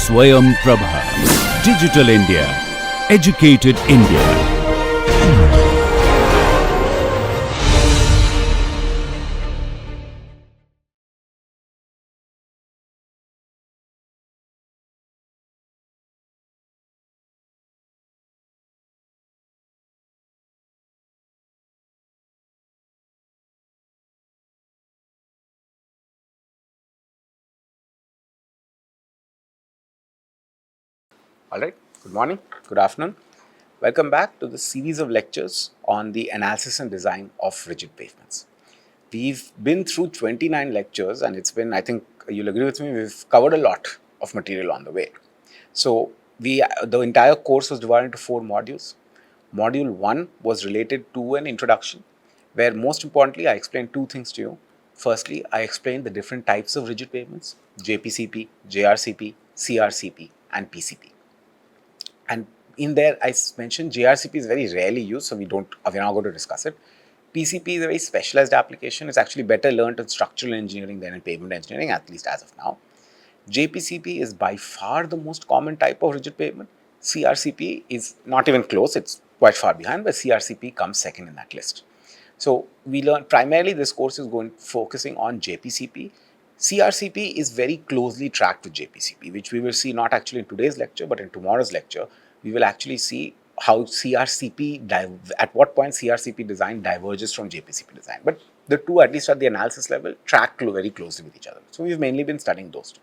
Swayam Prabha. Digital India. Educated India. All right, good morning, good afternoon. Welcome back to the series of lectures on the analysis and design of rigid pavements. We've been through 29 lectures and it's been, I think you'll agree with me, we've covered a lot of material on the way. So the entire course was divided into 4 modules. Module 1 was related to an introduction where most importantly I explained 2 things to you. Firstly, I explained the different types of rigid pavements, JPCP, JRCP, CRCP and PCP. And in there, I mentioned JRCP is very rarely used, so we're not going to discuss it. PCP is a very specialized application. It's actually better learned in structural engineering than in pavement engineering, at least as of now. JPCP is by far the most common type of rigid pavement. CRCP is not even close, it's quite far behind, but CRCP comes second in that list. So we learn primarily this course is focusing on JPCP. CRCP is very closely tracked with JPCP, which we will see not actually in today's lecture, but in tomorrow's lecture. We will actually see how at what point CRCP design diverges from JPCP design. But the two, at least at the analysis level, track very closely with each other. So we've mainly been studying those two.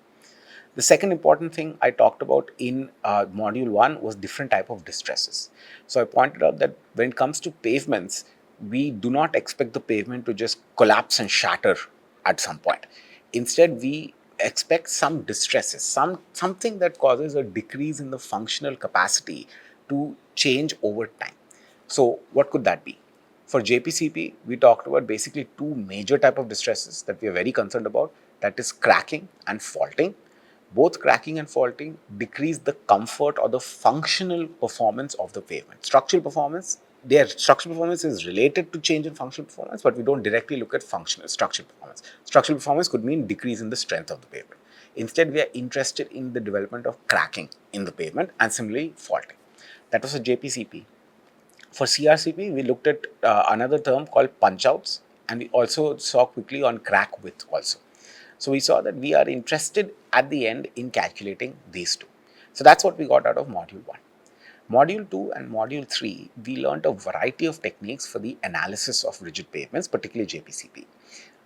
The second important thing I talked about in module 1 was different type of distresses. So I pointed out that when it comes to pavements, we do not expect the pavement to just collapse and shatter at some point. Instead, we expect some distresses, something that causes a decrease in the functional capacity to change over time. So what could that be? For JPCP, we talked about basically 2 major type of distresses that we are very concerned about, that is cracking and faulting. Both cracking and faulting decrease the comfort or the functional performance of the pavement. Structural performance is related to change in functional performance, but we don't directly look at structural performance. Structural performance could mean decrease in the strength of the pavement. Instead, we are interested in the development of cracking in the pavement and similarly faulting. That was for JPCP. For CRCP, we looked at another term called punch outs, and we also saw quickly on crack width also. So we saw that we are interested at the end in calculating these two. So that's what we got out of module 1. Module 2 and module 3, we learned a variety of techniques for the analysis of rigid pavements, particularly JPCP.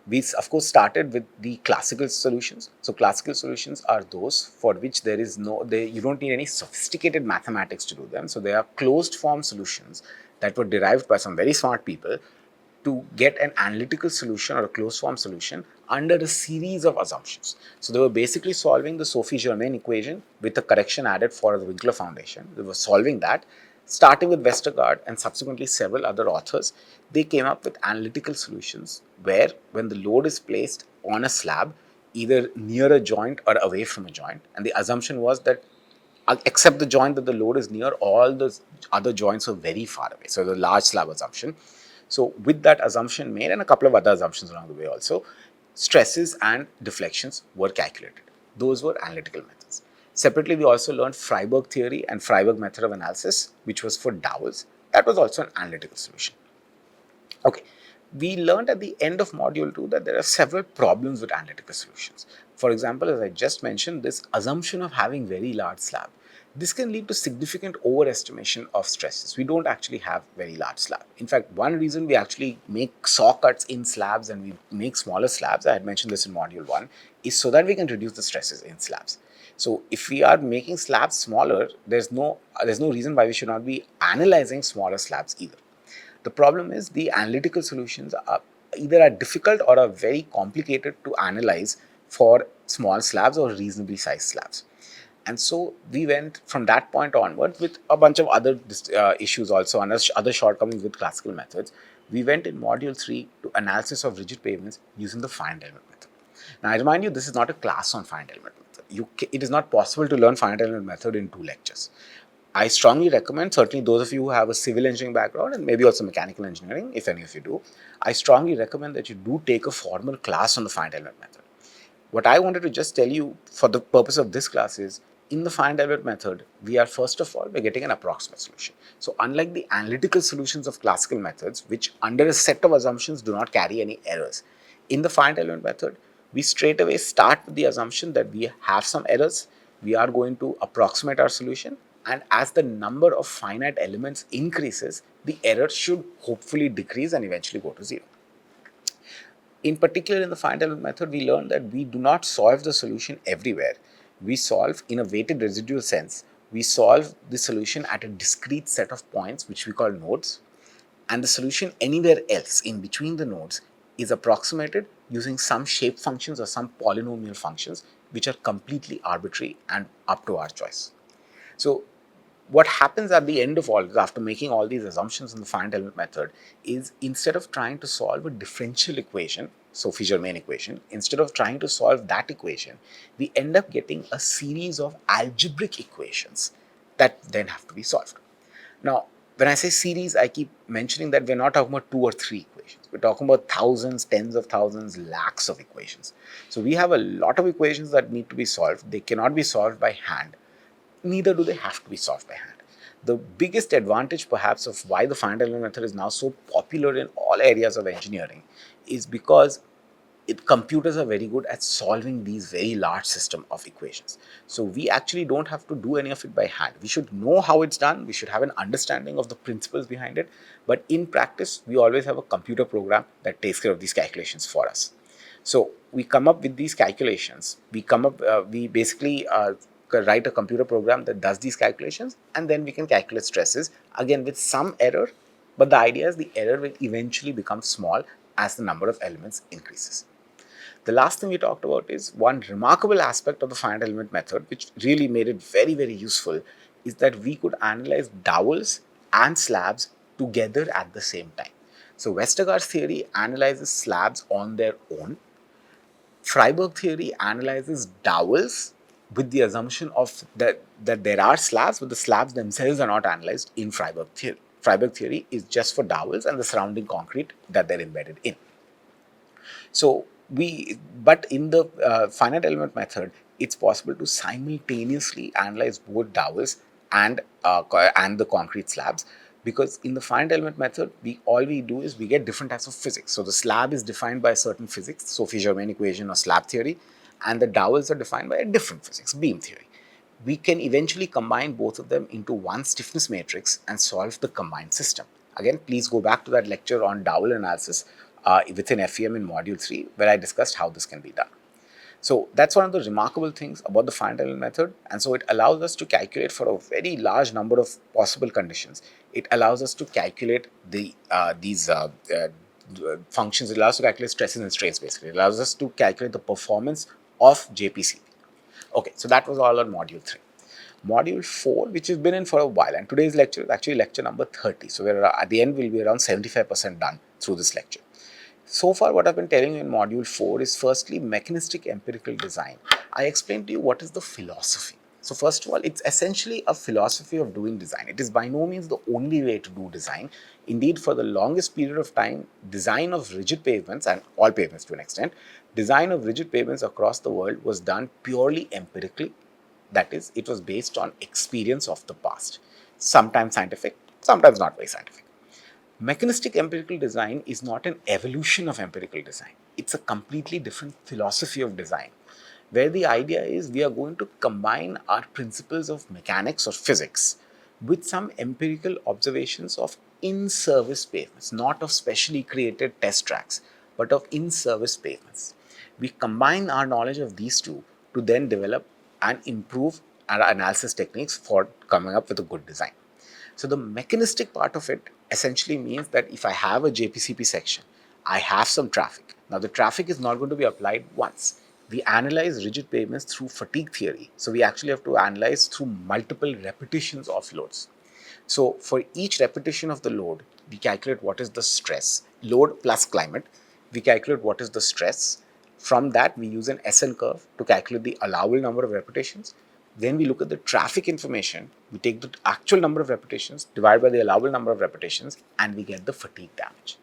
We of course started with the classical solutions. So classical solutions are those for which you don't need any sophisticated mathematics to do them. So they are closed form solutions that were derived by some very smart people to get an analytical solution or a closed form solution under a series of assumptions. So they were basically solving the Sophie-Germain equation with a correction added for the Winkler foundation. They were solving that, starting with Westergaard and subsequently several other authors. They came up with analytical solutions where when the load is placed on a slab, either near a joint or away from a joint, and the assumption was that except the joint that the load is near, all the other joints are very far away. So the large slab assumption. So with that assumption made and a couple of other assumptions along the way also, stresses and deflections were calculated. Those were analytical methods. Separately, we also learned Freiberg theory and Freiberg method of analysis, which was for dowels. That was also an analytical solution. Okay, we learned at the end of module 2 that there are several problems with analytical solutions. For example, as I just mentioned, this assumption of having very large slab. This can lead to significant overestimation of stresses. We don't actually have very large slab. In fact, one reason we actually make saw cuts in slabs and we make smaller slabs, I had mentioned this in module 1, is so that we can reduce the stresses in slabs. So if we are making slabs smaller, there's no reason why we should not be analyzing smaller slabs either. The problem is the analytical solutions are either difficult or are very complicated to analyze for small slabs or reasonably sized slabs. And so we went from that point onward with a bunch of other issues also, and other shortcomings with classical methods. We went in module 3 to analysis of rigid pavements using the finite element method. Now I remind you, this is not a class on finite element method. It is not possible to learn finite element method in 2 lectures. I strongly recommend, certainly those of you who have a civil engineering background and maybe also mechanical engineering, if any of you do, I strongly recommend that you do take a formal class on the finite element method. What I wanted to just tell you for the purpose of this class is, in the finite element method, we are first of all, we're getting an approximate solution. So unlike the analytical solutions of classical methods, which under a set of assumptions do not carry any errors, in the finite element method, we straight away start with the assumption that we have some errors, we are going to approximate our solution, and as the number of finite elements increases, the error should hopefully decrease and eventually go to zero. In particular, in the finite element method, we learned that we do not solve the solution everywhere. We solve in a weighted residual sense. We solve the solution at a discrete set of points, which we call nodes, and the solution anywhere else in between the nodes is approximated using some shape functions or some polynomial functions, which are completely arbitrary and up to our choice. So what happens at the end of all this, after making all these assumptions in the finite element method, is instead of trying to solve a differential equation, so Fisher-Main equation, instead of trying to solve that equation, we end up getting a series of algebraic equations that then have to be solved. Now, when I say series, I keep mentioning that we're not talking about 2 or 3 equations. We're talking about thousands, tens of thousands, lakhs of equations. So we have a lot of equations that need to be solved. They cannot be solved by hand. Neither do they have to be solved by hand. The biggest advantage perhaps of why the finite element method is now so popular in all areas of engineering is because computers are very good at solving these very large system of equations. So we actually don't have to do any of it by hand. We should know how it's done. We should have an understanding of the principles behind it. But in practice, we always have a computer program that takes care of these calculations for us. So we come up with these calculations. We basically write a computer program that does these calculations, and then we can calculate stresses again with some error. But the idea is the error will eventually become small as the number of elements increases. The last thing we talked about is one remarkable aspect of the finite element method, which really made it very, very useful, is that we could analyze dowels and slabs together at the same time. So Westergaard's theory analyzes slabs on their own. Freiberg theory analyzes dowels with the assumption of that there are slabs, but the slabs themselves are not analyzed in Freiberg theory. Freiberg theory is just for dowels and the surrounding concrete that they're embedded in. So but in the finite element method, it's possible to simultaneously analyze both dowels and the concrete slabs, because in the finite element method, all we do is we get different types of physics. So the slab is defined by a certain physics, so Fisher-Main equation or slab theory, and the dowels are defined by a different physics, beam theory. We can eventually combine both of them into one stiffness matrix and solve the combined system. Again, please go back to that lecture on dowel analysis within FEM in module 3, where I discussed how this can be done. So that's one of the remarkable things about the finite element method, and so it allows us to calculate for a very large number of possible conditions. It allows us to calculate these functions. It allows us to calculate stresses and strains. Basically, it allows us to calculate the performance of JPCP. Okay, so that was all on module 3. Module 4, which has been in for a while, and today's lecture is actually lecture number 30. So we're at the end, we'll be around 75% done through this lecture. So far, what I've been telling you in module 4 is firstly mechanistic empirical design. I explained to you what is the philosophy. So first of all, it's essentially a philosophy of doing design. It is by no means the only way to do design. Indeed, for the longest period of time, design of rigid pavements, and all pavements to an extent, design of rigid pavements across the world was done purely empirically. That is, it was based on experience of the past, sometimes scientific, sometimes not very scientific. Mechanistic empirical design is not an evolution of empirical design. It's a completely different philosophy of design, where the idea is we are going to combine our principles of mechanics or physics with some empirical observations of in-service pavements, not of specially created test tracks, but of in-service pavements. We combine our knowledge of these two to then develop and improve our analysis techniques for coming up with a good design. So the mechanistic part of it essentially means that if I have a JPCP section, I have some traffic. Now the traffic is not going to be applied once. We analyze rigid pavements through fatigue theory. So we actually have to analyze through multiple repetitions of loads. So for each repetition of the load, we calculate what is the stress, load plus climate. We calculate what is the stress. From that, we use an SN curve to calculate the allowable number of repetitions. Then we look at the traffic information. We take the actual number of repetitions, divide by the allowable number of repetitions, and we get the fatigue damage.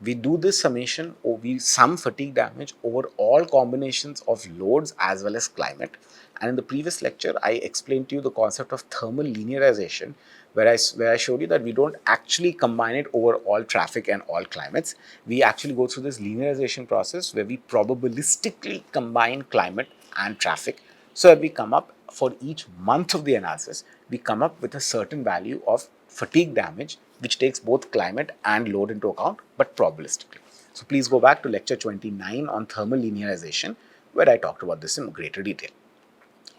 We do this summation, or we sum fatigue damage over all combinations of loads as well as climate. And in the previous lecture, I explained to you the concept of thermal linearization, where I showed you that we don't actually combine it over all traffic and all climates. We actually go through this linearization process where we probabilistically combine climate and traffic, so that we come up for each month of the analysis, we come up with a certain value of fatigue damage, which takes both climate and load into account, but probabilistically. So please go back to lecture 29 on thermal linearization, where I talked about this in greater detail.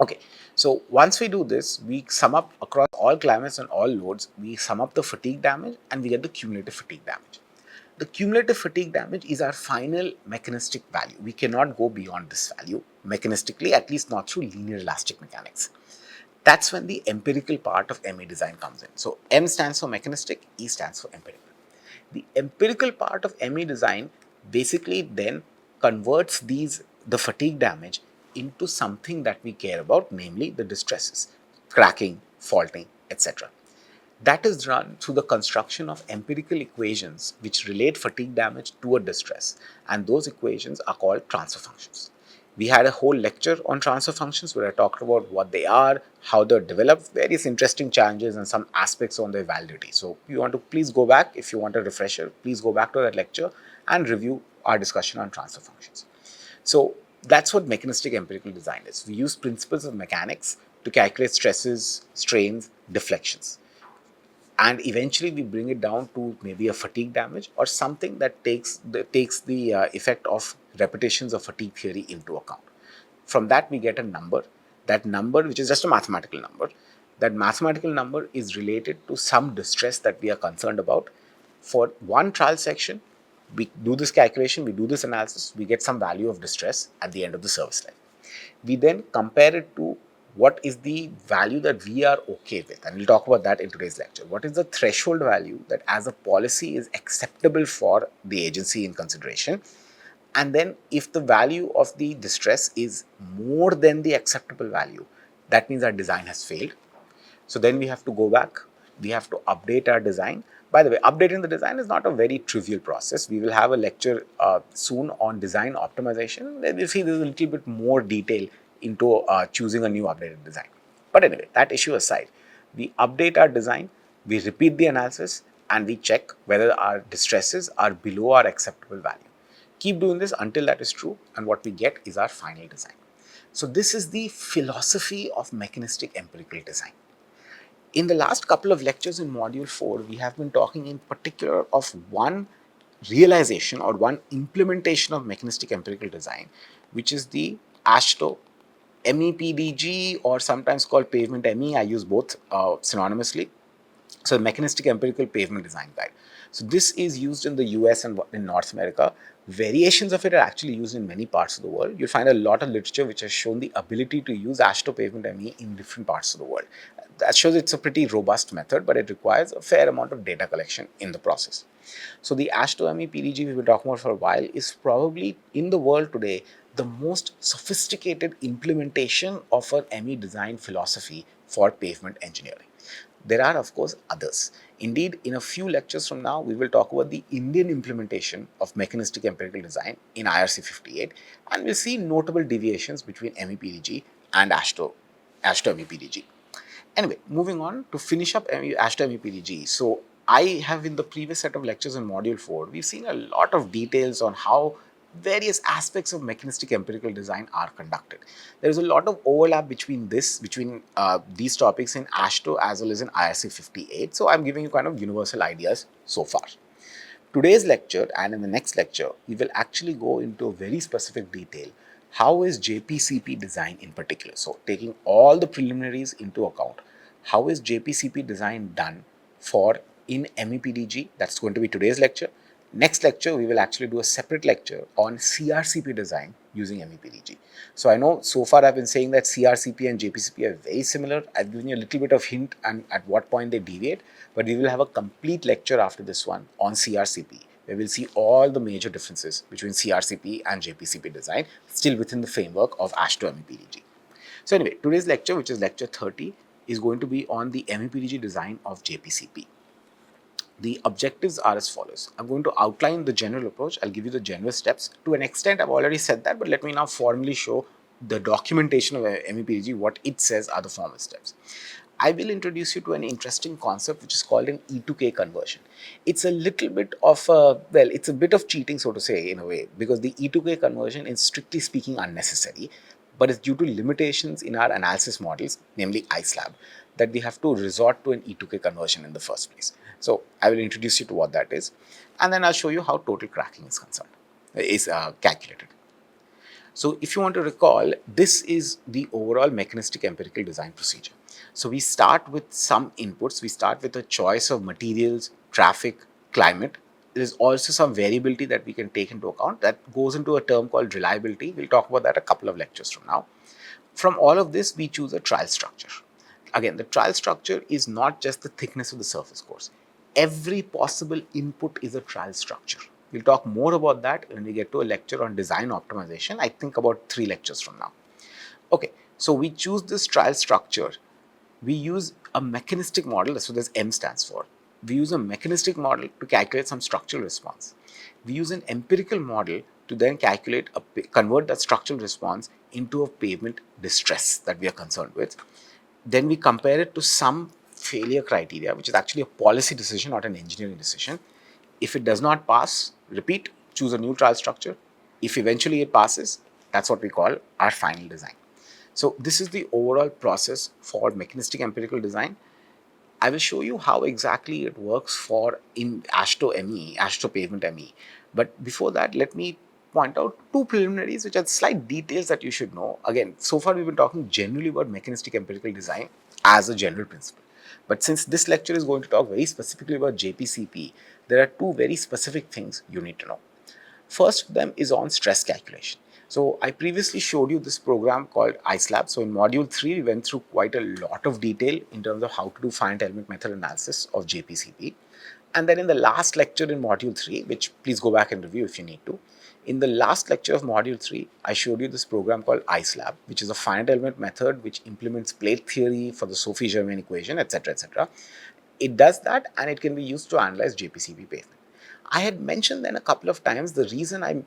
Okay, so once we do this, we sum up across all climates and all loads, we sum up the fatigue damage and we get the cumulative fatigue damage. The cumulative fatigue damage is our final mechanistic value. We cannot go beyond this value mechanistically, at least not through linear elastic mechanics. That's when the empirical part of ME design comes in. So M stands for mechanistic, E stands for empirical. The empirical part of ME design basically then converts the fatigue damage into something that we care about, namely the distresses, cracking, faulting, etc. That is done through the construction of empirical equations which relate fatigue damage to a distress, and those equations are called transfer functions. We had a whole lecture on transfer functions where I talked about what they are, how they're developed, various interesting challenges, and some aspects on their validity. So, if you want to please go back, if you want a refresher, please go back to that lecture and review our discussion on transfer functions. So, that's what mechanistic empirical design is. We use principles of mechanics to calculate stresses, strains, deflections, and eventually we bring it down to maybe a fatigue damage or something that takes the effect of repetitions of fatigue theory into account. From that we get a number. That number, which is just a mathematical number, that mathematical number is related to some distress that we are concerned about. For one trial section, we do this calculation, we do this analysis, we get some value of distress at the end of the service life. We then compare it to what is the value that we are okay with, and we'll talk about that in today's lecture. What is the threshold value that as a policy is acceptable for the agency in consideration, and then if the value of the distress is more than the acceptable value, that means our design has failed. So then we have to go back, we have to update our design. By the way, updating the design is not a very trivial process. We will have a lecture soon on design optimization. Then we'll see there's a little bit more detail into choosing a new updated design. But anyway, that issue aside, we update our design, we repeat the analysis, and we check whether our distresses are below our acceptable value. Keep doing this until that is true, and what we get is our final design. So this is the philosophy of mechanistic empirical design. In the last couple of lectures in module 4, we have been talking in particular of one realization or one implementation of mechanistic empirical design, which is the ASHTO MEPDG, or sometimes called Pavement ME. I use both synonymously. So, mechanistic empirical pavement design guide. So, this is used in the US and in North America. Variations of it are actually used in many parts of the world. You'll find a lot of literature which has shown the ability to use ASHTO Pavement ME in different parts of the world. That shows it's a pretty robust method, but it requires a fair amount of data collection in the process. So, the ASHTO ME PDG we've been talking about for a while is probably in the world today the most sophisticated implementation of an ME design philosophy for pavement engineering. There are, of course, others. Indeed, in a few lectures from now, we will talk about the Indian implementation of mechanistic empirical design in IRC 58, and we'll see notable deviations between MEPDG and ASHTO MEPDG. Anyway, moving on to finish up ASHTO MEPDG. So, I have in the previous set of lectures in module 4, we've seen a lot of details on how various aspects of mechanistic empirical design are conducted. There is a lot of overlap between these topics in ASHTO as well as in IRC 58. So, I'm giving you kind of universal ideas so far. Today's lecture and in the next lecture, we will actually go into very specific detail. How is JPCP design in particular? So, taking all the preliminaries into account, how is JPCP design done for in MEPDG? That's going to be today's lecture. Next lecture, we will actually do a separate lecture on CRCP design using MEPDG. So, I know so far I've been saying that CRCP and JPCP are very similar. I've given you a little bit of hint and at what point they deviate, but we will have a complete lecture after this one on CRCP, where we'll see all the major differences between CRCP and JPCP design, still within the framework of ASHTO MEPDG. So anyway, today's lecture, which is lecture 30, is going to be on the MEPDG design of JPCP. The objectives are as follows. I'm going to outline the general approach. I'll give you the general steps. To an extent, I've already said that, but let me now formally show the documentation of MEPDG, what it says are the formal steps. I will introduce you to an interesting concept which is called an E2K conversion. It's a little bit of it's a bit of cheating, so to say, in a way, because the E2K conversion is strictly speaking unnecessary, but it's due to limitations in our analysis models, namely ISLAB, that we have to resort to an E2K conversion in the first place. So I will introduce you to what that is, and then I'll show you how total cracking is calculated. So if you want to recall, this is the overall mechanistic empirical design procedure. So we start with some inputs. We start with a choice of materials, traffic, climate. There is also some variability that we can take into account that goes into a term called reliability. We'll talk about that a couple of lectures from now. From all of this, we choose a trial structure. Again, the trial structure is not just the thickness of the surface course. Every possible input is a trial structure. We'll talk more about that when we get to a lecture on design optimization, I think about 3 lectures from now. Okay, so we choose this trial structure. We use a mechanistic model, that's what this M stands for. We use a mechanistic model to calculate some structural response. We use an empirical model to then convert that structural response into a pavement distress that we are concerned with. Then we compare it to some failure criteria, which is actually a policy decision, not an engineering decision. If it does not pass, repeat, choose a new trial structure. If eventually it passes, that's what we call our final design. So this is the overall process for mechanistic empirical design. I will show you how exactly it works for in ASHTO ME, ASHTO Pavement ME. But before that, let me point out 2 preliminaries which are slight details that you should know. Again, so far we've been talking generally about mechanistic empirical design as a general principle. But since this lecture is going to talk very specifically about JPCP, there are 2 very specific things you need to know. First of them is on stress calculation. So I previously showed you this program called ISLAB. So in module 3, we went through quite a lot of detail in terms of how to do finite element method analysis of JPCP. And then in the last lecture in module 3, which please go back and review if you need to, in the last lecture of module 3, I showed you this program called ISLAB, which is a finite element method which implements plate theory for the Sophie-Germain equation, etc., etc. It does that and it can be used to analyze JPCP pavement. I had mentioned then a couple of times the reason I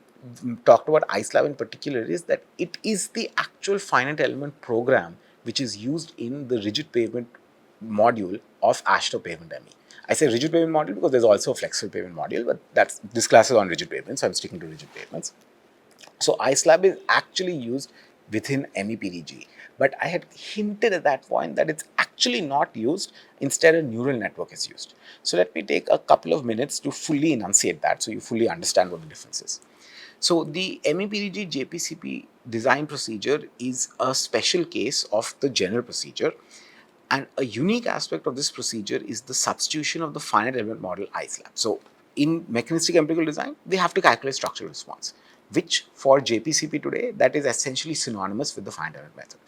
talked about ISLAB in particular is that it is the actual finite element program which is used in the rigid pavement module of ASHTO Pavement ME. I say rigid pavement module because there's also a flexible pavement module, but this class is on rigid pavements, so I'm sticking to rigid pavements. So ISLAB is actually used within MEPDG, but I had hinted at that point that it's actually not used. Instead, a neural network is used. So let me take a couple of minutes to fully enunciate that so you fully understand what the difference is. So the MEPDG JPCP design procedure is a special case of the general procedure, and a unique aspect of this procedure is the substitution of the finite element model ISLAB. So in mechanistic empirical design, we have to calculate structural response, which for JPCP today, that is essentially synonymous with the finite element method.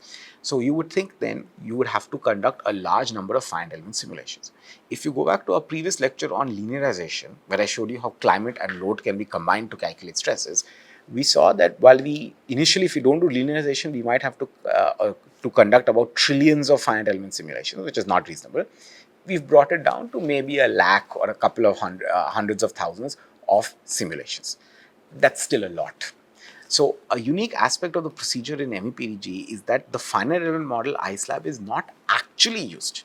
So you would think then you would have to conduct a large number of finite element simulations. If you go back to our previous lecture on linearization, where I showed you how climate and load can be combined to calculate stresses, we saw that while we initially, if we don't do linearization, we might have to conduct about trillions of finite element simulations, which is not reasonable. We've brought it down to maybe a lakh or a couple of hundreds of thousands of simulations. That's still a lot. So a unique aspect of the procedure in MEPDG is that the finite element model ISLAB is not actually used.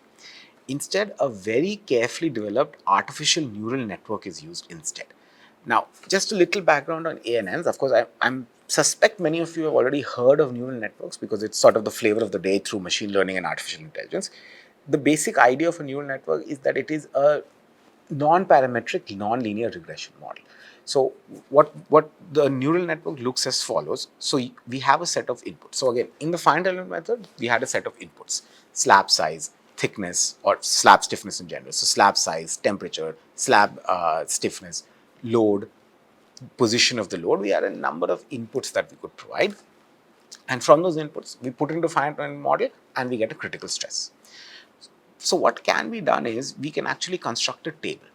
Instead, a very carefully developed artificial neural network is used instead. Now, just a little background on ANNs. Of course, I suspect many of you have already heard of neural networks because it's sort of the flavor of the day through machine learning and artificial intelligence. The basic idea of a neural network is that it is a non-parametric, non-linear regression model. So what the neural network looks as follows. So we have a set of inputs. So again, in the finite element method, we had a set of inputs: slab size, thickness, or slab stiffness in general. So slab size, temperature, slab stiffness, load, position of the load. We had a number of inputs that we could provide. And from those inputs, we put into finite element model and we get a critical stress. So what can be done is we can actually construct a table.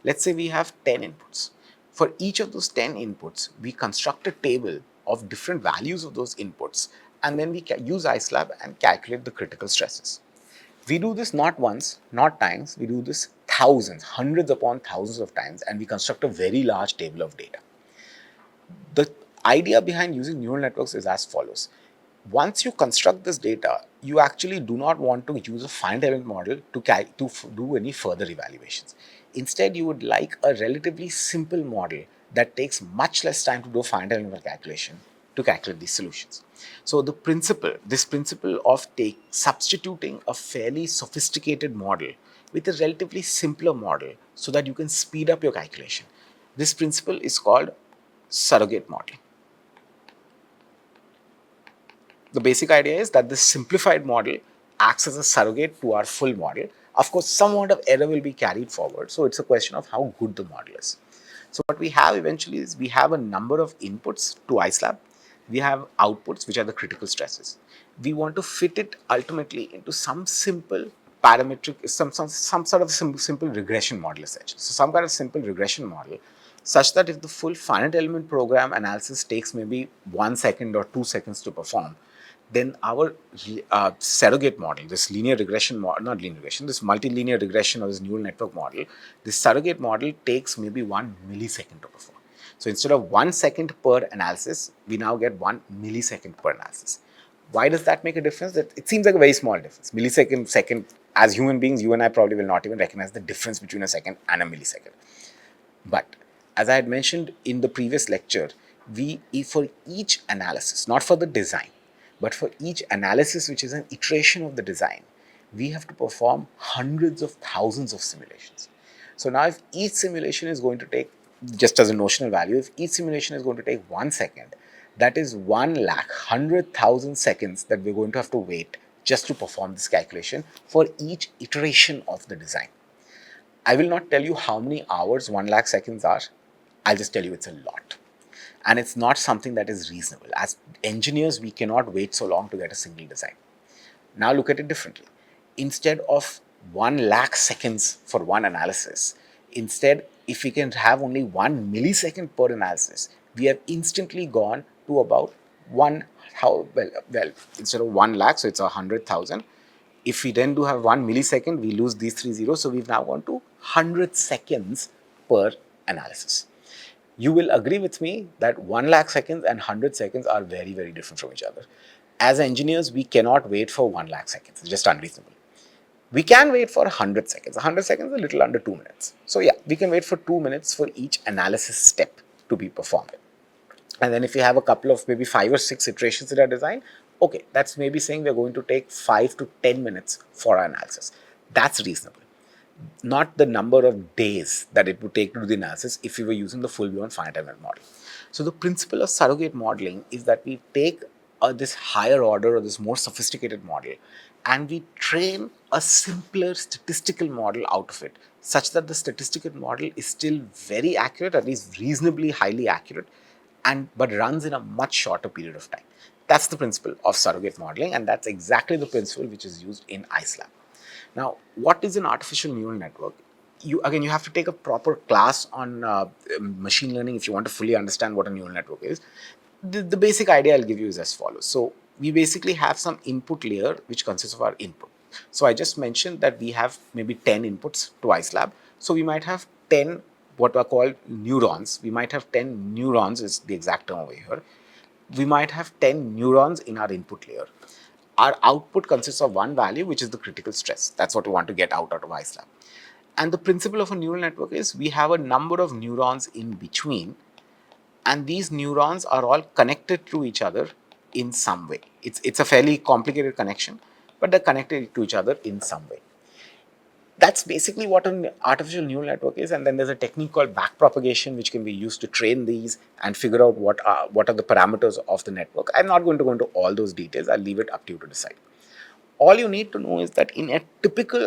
Let's say we have 10 inputs. For each of those 10 inputs, we construct a table of different values of those inputs, and then we use ISLAB and calculate the critical stresses. We do this not once, not times, we do this thousands, hundreds upon thousands of times, and we construct a very large table of data. The idea behind using neural networks is as follows. Once you construct this data, you actually do not want to use a finite element model to do any further evaluations. Instead, you would like a relatively simple model that takes much less time to do a finite element calculation to calculate these solutions. So this principle of substituting a fairly sophisticated model with a relatively simpler model so that you can speed up your calculation. This principle is called surrogate modeling. The basic idea is that this simplified model acts as a surrogate to our full model. Of course, some amount of error will be carried forward. So it's a question of how good the model is. So what we have eventually is we have a number of inputs to IceLab. We have outputs, which are the critical stresses. We want to fit it ultimately into some simple parametric, some sort of simple regression model essentially. So some kind of simple regression model such that if the full finite element program analysis takes maybe 1 second or 2 seconds to perform, then our surrogate model, this linear regression model, not linear regression, this multilinear regression or this neural network model, this surrogate model takes maybe 1 millisecond to perform. So instead of 1 second per analysis, we now get 1 millisecond per analysis. Why does that make a difference? It seems like a very small difference. Millisecond, second, as human beings, you and I probably will not even recognize the difference between a second and a millisecond. But as I had mentioned in the previous lecture, for each analysis, not for the design, but for each analysis, which is an iteration of the design, we have to perform hundreds of thousands of simulations. So now if each simulation is going to take, just as a notional value, if each simulation is going to take 1 second, that is 1,100,000 seconds that we're going to have to wait just to perform this calculation for each iteration of the design. I will not tell you how many hours 1 lakh seconds are. I'll just tell you it's a lot. And it's not something that is reasonable. As engineers, we cannot wait so long to get a single design. Now look at it differently. Instead of 1 lakh seconds for one analysis, instead, if we can have only 1 millisecond per analysis, we have instantly gone to about instead of 1 lakh, so it's 100,000. If we then do have 1 millisecond, we lose these 3 zeros. So we've now gone to 100 seconds per analysis. You will agree with me that 1 lakh seconds and 100 seconds are very, very different from each other. As engineers, we cannot wait for 1 lakh seconds. It's just unreasonable. We can wait for 100 seconds. 100 seconds is a little under 2 minutes. So yeah, we can wait for 2 minutes for each analysis step to be performed. And then if you have a couple of maybe 5 or 6 iterations in our design, okay, that's maybe saying we're going to take 5 to 10 minutes for our analysis. That's reasonable. Not the number of days that it would take to do the analysis if we were using the full beyond finite element model. So the principle of surrogate modeling is that we take this higher order or this more sophisticated model and we train a simpler statistical model out of it such that the statistical model is still very accurate, at least reasonably highly accurate, but runs in a much shorter period of time. That's the principle of surrogate modeling, and that's exactly the principle which is used in IceLab. Now, what is an artificial neural network? You have to take a proper class on machine learning if you want to fully understand what a neural network is. The basic idea I'll give you is as follows. So we basically have some input layer which consists of our input. So I just mentioned that we have maybe 10 inputs to IceLab. So we might have 10 what are called neurons. We might have 10 neurons is the exact term over here. We might have 10 neurons in our input layer. Our output consists of one value, which is the critical stress. That's what we want to get out of IceLab. And the principle of a neural network is we have a number of neurons in between, and these neurons are all connected to each other in some way. It's a fairly complicated connection, but they're connected to each other in some way. That's basically what an artificial neural network is. And then there's a technique called backpropagation, which can be used to train these and figure out what are the parameters of the network. I'm not going to go into all those details. I'll leave it up to you to decide. All you need to know is that in a typical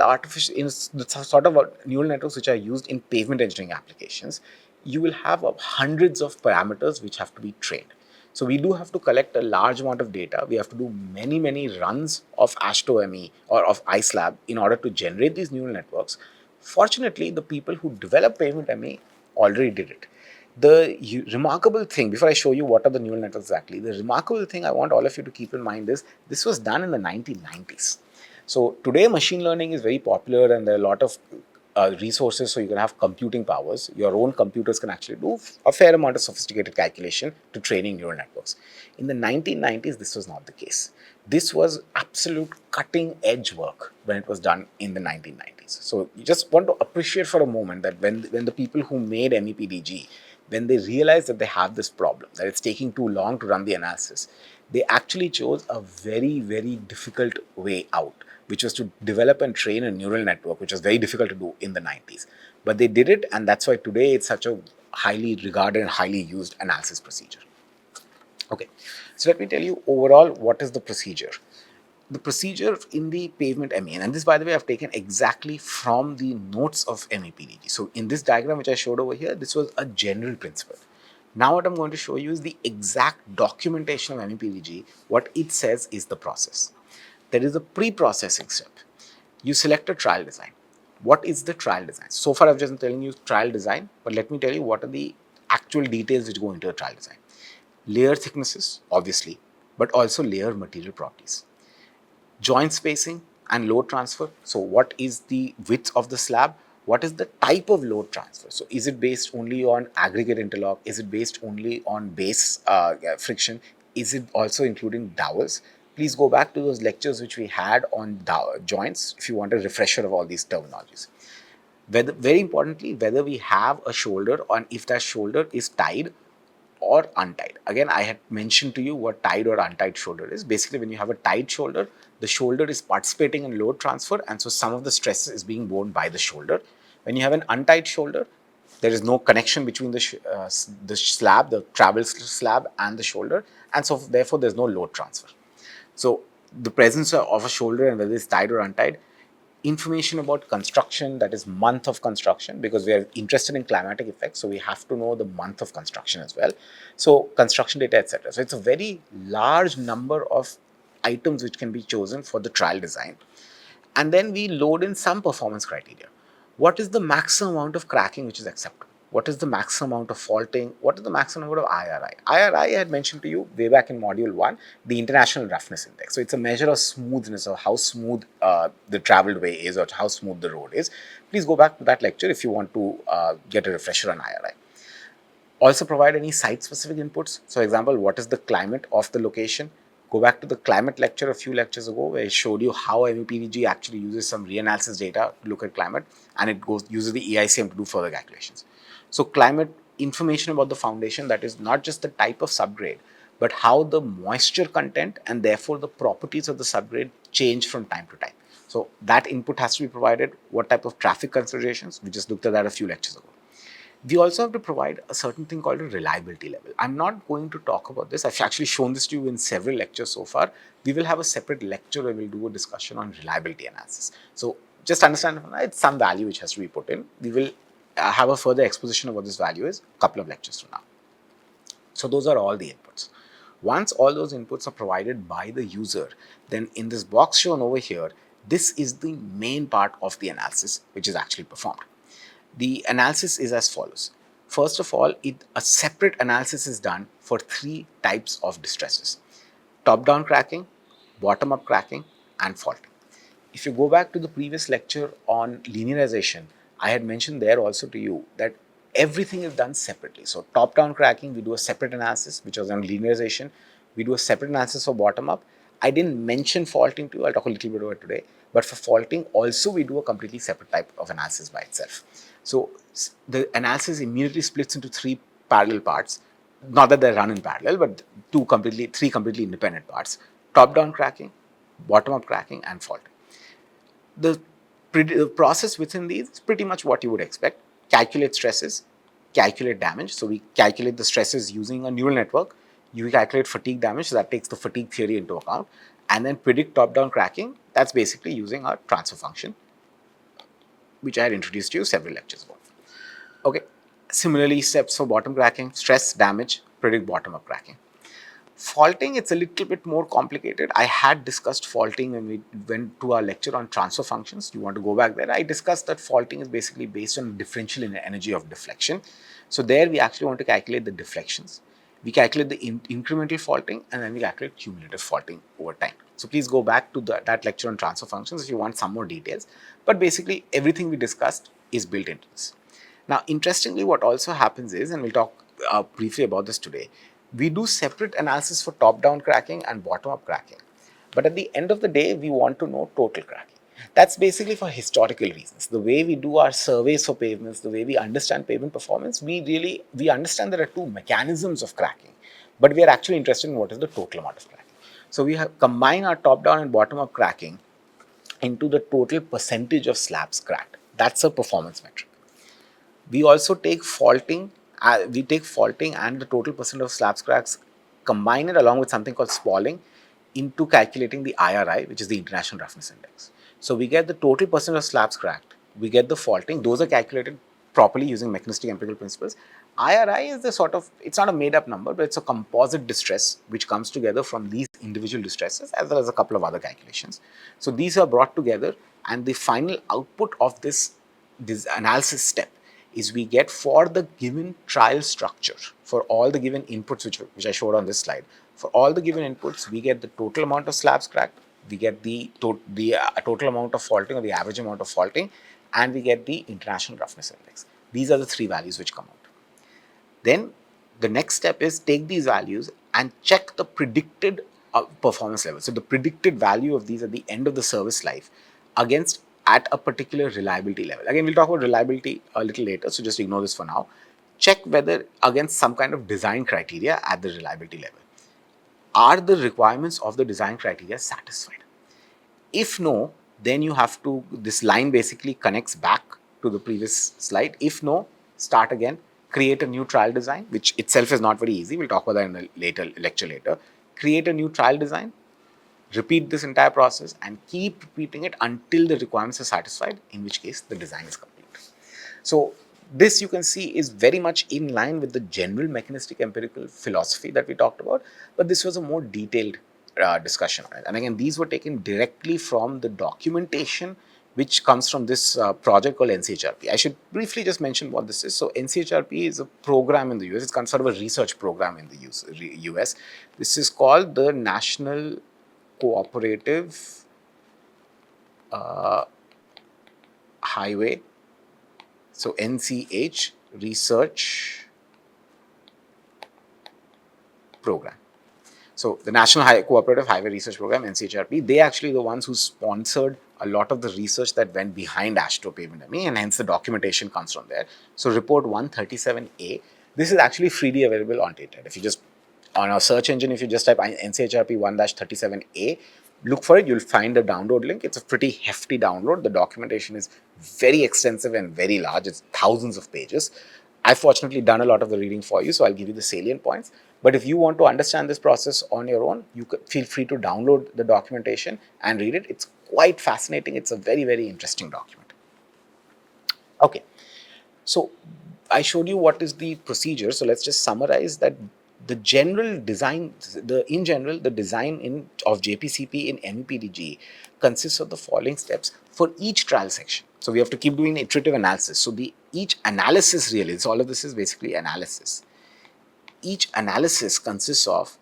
in the sort of neural networks which are used in pavement engineering applications, you will have hundreds of parameters which have to be trained. So we do have to collect a large amount of data. We have to do many runs of ASHTO-ME or of IceLab in order to generate these neural networks. Fortunately, the people who developed Pavement ME already did it. The remarkable thing, before I show you what are the neural networks exactly, the remarkable thing I want all of you to keep in mind is this was done in the 1990s. So today machine learning is very popular and there are a lot of resources, so you can have computing powers. Your own computers can actually do a fair amount of sophisticated calculation to training neural networks. In the 1990s, this was not the case. This was absolute cutting edge work when it was done in the 1990s. So you just want to appreciate for a moment that when the people who made MEPDG, when they realized that they have this problem, that it's taking too long to run the analysis, they actually chose a very, very difficult way out, which was to develop and train a neural network, which was very difficult to do in the 90s. But they did it, and that's why today it's such a highly regarded and highly used analysis procedure. Okay, so let me tell you overall what is the procedure. The procedure in the pavement MEN, and this, by the way, I've taken exactly from the notes of MEPDG. So in this diagram which I showed over here, this was a general principle. Now what I'm going to show you is the exact documentation of MEPDG. What it says is the process. There is a pre-processing step. You select a trial design. What is the trial design? So far I've just been telling you trial design, but let me tell you what are the actual details which go into a trial design. Layer thicknesses, obviously, but also layer material properties. Joint spacing and load transfer. So what is the width of the slab? What is the type of load transfer? So is it based only on aggregate interlock? Is it based only on base friction? Is it also including dowels? Please go back to those lectures which we had on joints if you want a refresher of all these terminologies. Very importantly, whether we have a shoulder and if that shoulder is tied or untied. Again, I had mentioned to you what tied or untied shoulder is. Basically, when you have a tied shoulder, the shoulder is participating in load transfer, and so some of the stress is being borne by the shoulder. When you have an untied shoulder, there is no connection between the slab, the travel slab, and the shoulder, and so therefore there's no load transfer. So the presence of a shoulder and whether it's tied or untied, information about construction, that is month of construction, because we are interested in climatic effects, so we have to know the month of construction as well. So construction data, etc. So it's a very large number of items which can be chosen for the trial design, and then we load in some performance criteria. What is the maximum amount of cracking which is acceptable? What is the maximum amount of faulting? What is the maximum amount of IRI? IRI I had mentioned to you way back in module 1, the International Roughness Index. So it's a measure of smoothness, of how smooth the traveled way is or how smooth the road is. Please go back to that lecture if you want to get a refresher on IRI. Also provide any site-specific inputs. So example, what is the climate of the location? Go back to the climate lecture a few lectures ago where I showed you how MEPDG actually uses some reanalysis data to look at climate, and it uses the EICM to do further calculations. So climate information about the foundation, that is not just the type of subgrade, but how the moisture content and therefore the properties of the subgrade change from time to time. So that input has to be provided. What type of traffic considerations? We just looked at that a few lectures ago. We also have to provide a certain thing called a reliability level. I'm not going to talk about this. I've actually shown this to you in several lectures so far. We will have a separate lecture where we'll do a discussion on reliability analysis. So just understand it's some value which has to be put in. We will have a further exposition of what this value is a couple of lectures from now. So those are all the inputs. Once all those inputs are provided by the user, then in this box shown over here, this is the main part of the analysis which is actually performed. The analysis is as follows. First of all, a separate analysis is done for 3 types of distresses: top-down cracking, bottom-up cracking, and faulting. If you go back to the previous lecture on linearization, I had mentioned there also to you that everything is done separately. So top-down cracking, we do a separate analysis, which was on linearization. We do a separate analysis for bottom-up. I didn't mention faulting to you. I'll talk a little bit about it today. But for faulting, also we do a completely separate type of analysis by itself. So the analysis immediately splits into 3 parallel parts. Not that they run in parallel, but 3 completely independent parts: top-down cracking, bottom-up cracking, and faulting. The process within these is pretty much what you would expect. Calculate stresses, calculate damage. So we calculate the stresses using a neural network. You calculate fatigue damage, so that takes the fatigue theory into account, and then predict top-down cracking. That's basically using our transfer function, which I had introduced to you several lectures ago. Okay. Similarly, steps for bottom cracking: stress, damage, predict bottom-up cracking. Faulting, it's a little bit more complicated. I had discussed faulting when we went to our lecture on transfer functions. You want to go back there. I discussed that faulting is basically based on differential energy of deflection. So there we actually want to calculate the deflections. we calculate the incremental faulting, and then we calculate cumulative faulting over time. So please go back to that lecture on transfer functions if you want some more details. But basically, everything we discussed is built into this. Now, interestingly, what also happens is, and we'll talk briefly about this today, we do separate analysis for top-down cracking and bottom-up cracking. But at the end of the day, we want to know total cracking. That's basically for historical reasons. The way we do our surveys for pavements, the way we understand pavement performance, we understand there are two mechanisms of cracking, but we are actually interested in what is the total amount of cracking. So we have combine our top-down and bottom-up cracking into the total percentage of slabs cracked. That's a performance metric. We also take faulting, and the total percent of slabs cracks, combine it along with something called spalling into calculating the IRI, which is the International Roughness Index. So we get the total percent of slabs cracked, we get the faulting, those are calculated properly using mechanistic empirical principles. IRI is the sort of, it's not a made up number, but it's a composite distress which comes together from these individual distresses as well as a couple of other calculations. So these are brought together, and the final output of this analysis step is we get for the given trial structure, for all the given inputs which I showed on this slide, for all the given inputs, we get the total amount of slabs cracked, we get the total amount of faulting or the average amount of faulting, and we get the International Roughness Index. These are the three values which come out. Then the next step is take these values and check the predicted performance level. So the predicted value of these at the end of the service life against at a particular reliability level. Again, we'll talk about reliability a little later, so just ignore this for now. Check whether against some kind of design criteria at the reliability level. Are the requirements of the design criteria satisfied? If no, then you have to, this line basically connects back to the previous slide. If no, start again, create a new trial design, which itself is not very easy. We'll talk about that in a lecture later. Create a new trial design, repeat this entire process and keep repeating it until the requirements are satisfied, in which case the design is complete. So this, you can see, is very much in line with the general mechanistic empirical philosophy that we talked about, but this was a more detailed discussion on it. And again, these were taken directly from the documentation which comes from this project called NCHRP. I should briefly just mention what this is. So NCHRP is a program in the US. It's kind of sort of a research program in the US. This is called the National Cooperative Highway, so NCH Research Program. So the National Cooperative Highway Research Program, NCHRP, they actually the ones who sponsored a lot of the research that went behind Astro Pavement ME, and hence the documentation comes from there. So report 137A, this is actually freely available on TATED. If you just, on our search engine, if you just type NCHRP 1-37A, look for it, you'll find a download link. It's a pretty hefty download. The documentation is very extensive and very large. It's thousands of pages. I've fortunately done a lot of the reading for you, so I'll give you the salient points. But if you want to understand this process on your own, you could feel free to download the documentation and read it. It's quite fascinating. It's a very, very interesting document. Okay, so I showed you what is the procedure. So let's just summarize that the general design, the design of JPCP in MEPDG consists of the following steps for each trial section. So we have to keep doing iterative analysis. So each analysis really, so all of this is basically analysis. Each analysis consists of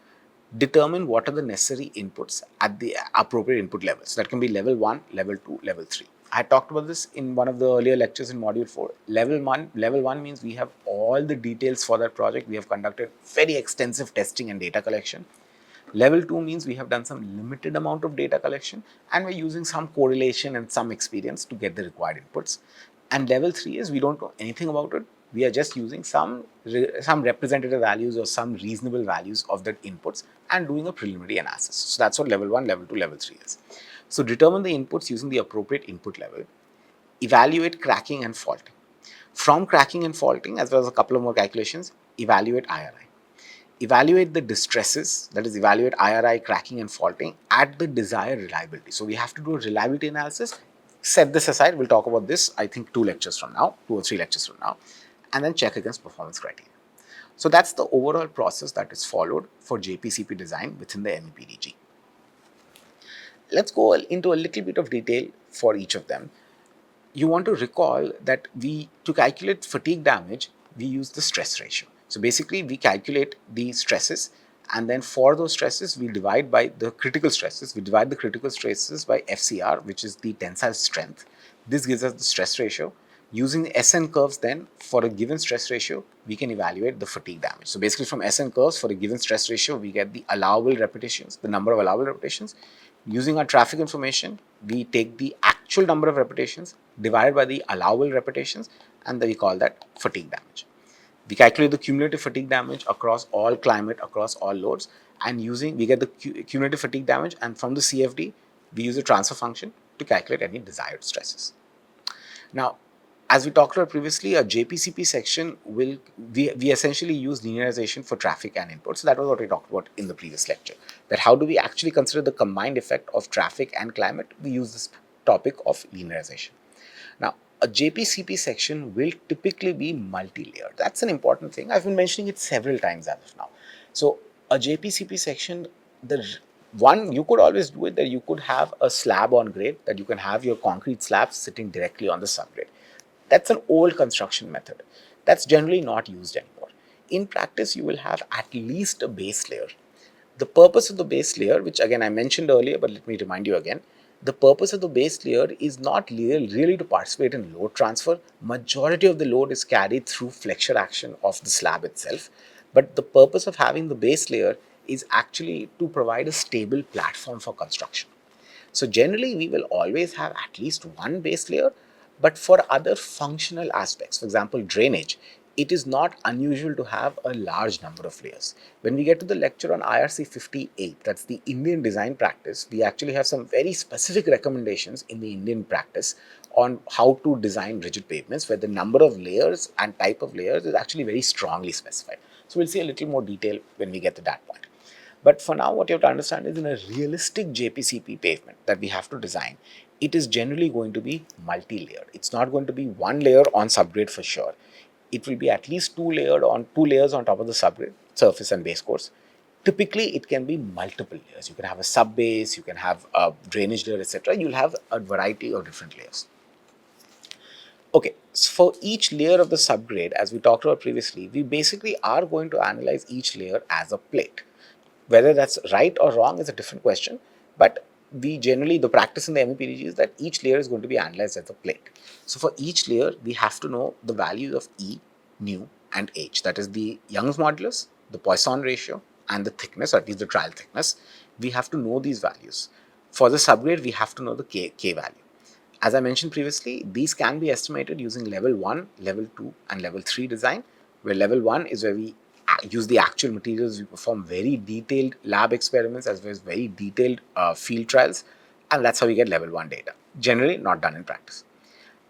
determine what are the necessary inputs at the appropriate input levels. That can be level 1, level 2, level 3. I talked about this in one of the earlier lectures in module 4. Level 1 means we have all the details for that project. We have conducted very extensive testing and data collection. Level 2 means we have done some limited amount of data collection and we're using some correlation and some experience to get the required inputs. And level 3 is we don't know anything about it. We are just using some representative values or some reasonable values of the inputs and doing a preliminary analysis. So that's what level 1, level 2, level 3 is. So determine the inputs using the appropriate input level. Evaluate cracking and faulting. From cracking and faulting, as well as a couple of more calculations, evaluate IRI. Evaluate the distresses, that is evaluate IRI, cracking and faulting at the desired reliability. So we have to do a reliability analysis. Set this aside, we'll talk about this, I think 2 or 3 lectures from now, and then check against performance criteria. So that's the overall process that is followed for JPCP design within the MEPDG. Let's go into a little bit of detail for each of them. You want to recall that to calculate fatigue damage, we use the stress ratio. So basically, we calculate the stresses, and then for those stresses, we divide by the critical stresses. We divide the critical stresses by FCR, which is the tensile strength. This gives us the stress ratio. Using the SN curves then, for a given stress ratio, we can evaluate the fatigue damage. So basically from SN curves, for a given stress ratio, we get the allowable repetitions, the number of allowable repetitions. Using our traffic information, we take the actual number of repetitions divided by the allowable repetitions, and then we call that fatigue damage. We calculate the cumulative fatigue damage across all climate, across all loads, and we get the cumulative fatigue damage, and from the CFD, we use a transfer function to calculate any desired stresses. Now, as we talked about previously, a JPCP section we essentially use linearization for traffic and input. So that was what we talked about in the previous lecture. That how do we actually consider the combined effect of traffic and climate? We use this topic of linearization. Now, a JPCP section will typically be multi-layered. That's an important thing. I've been mentioning it several times as of now. So a JPCP section, the one, you could always do it that you could have a slab on grade, that you can have your concrete slabs sitting directly on the subgrade. That's an old construction method. That's generally not used anymore. In practice, you will have at least a base layer. The purpose of the base layer, which again I mentioned earlier, but let me remind you again, the purpose of the base layer is not really to participate in load transfer. Majority of the load is carried through flexure action of the slab itself. But the purpose of having the base layer is actually to provide a stable platform for construction. So generally, we will always have at least one base layer, but for other functional aspects, for example, drainage, it is not unusual to have a large number of layers. When we get to the lecture on IRC 58, that's the Indian design practice, we actually have some very specific recommendations in the Indian practice on how to design rigid pavements, where the number of layers and type of layers is actually very strongly specified. So we'll see a little more detail when we get to that point. But for now, what you have to understand is in a realistic JPCP pavement that we have to design, it is generally going to be multi-layered. It's not going to be one layer on subgrade for sure. It will be at least two layers on top of the subgrade, surface and base course. Typically, it can be multiple layers. You can have a sub base, you can have a drainage layer, etc. You'll have a variety of different layers. Okay, so for each layer of the subgrade, as we talked about previously, we basically are going to analyze each layer as a plate. Whether that's right or wrong is a different question, but we generally, the practice in the MEPDG is that each layer is going to be analyzed as a plate. So for each layer, we have to know the values of E, nu, and H. That is the Young's modulus, the Poisson ratio, and the thickness, or at least the trial thickness. We have to know these values. For the subgrade, we have to know the K value. As I mentioned previously, these can be estimated using level 1, level 2, and level 3 design, where level 1 is where we use the actual materials, we perform very detailed lab experiments as well as very detailed field trials, and that's how we get level 1 data. Generally not done in practice.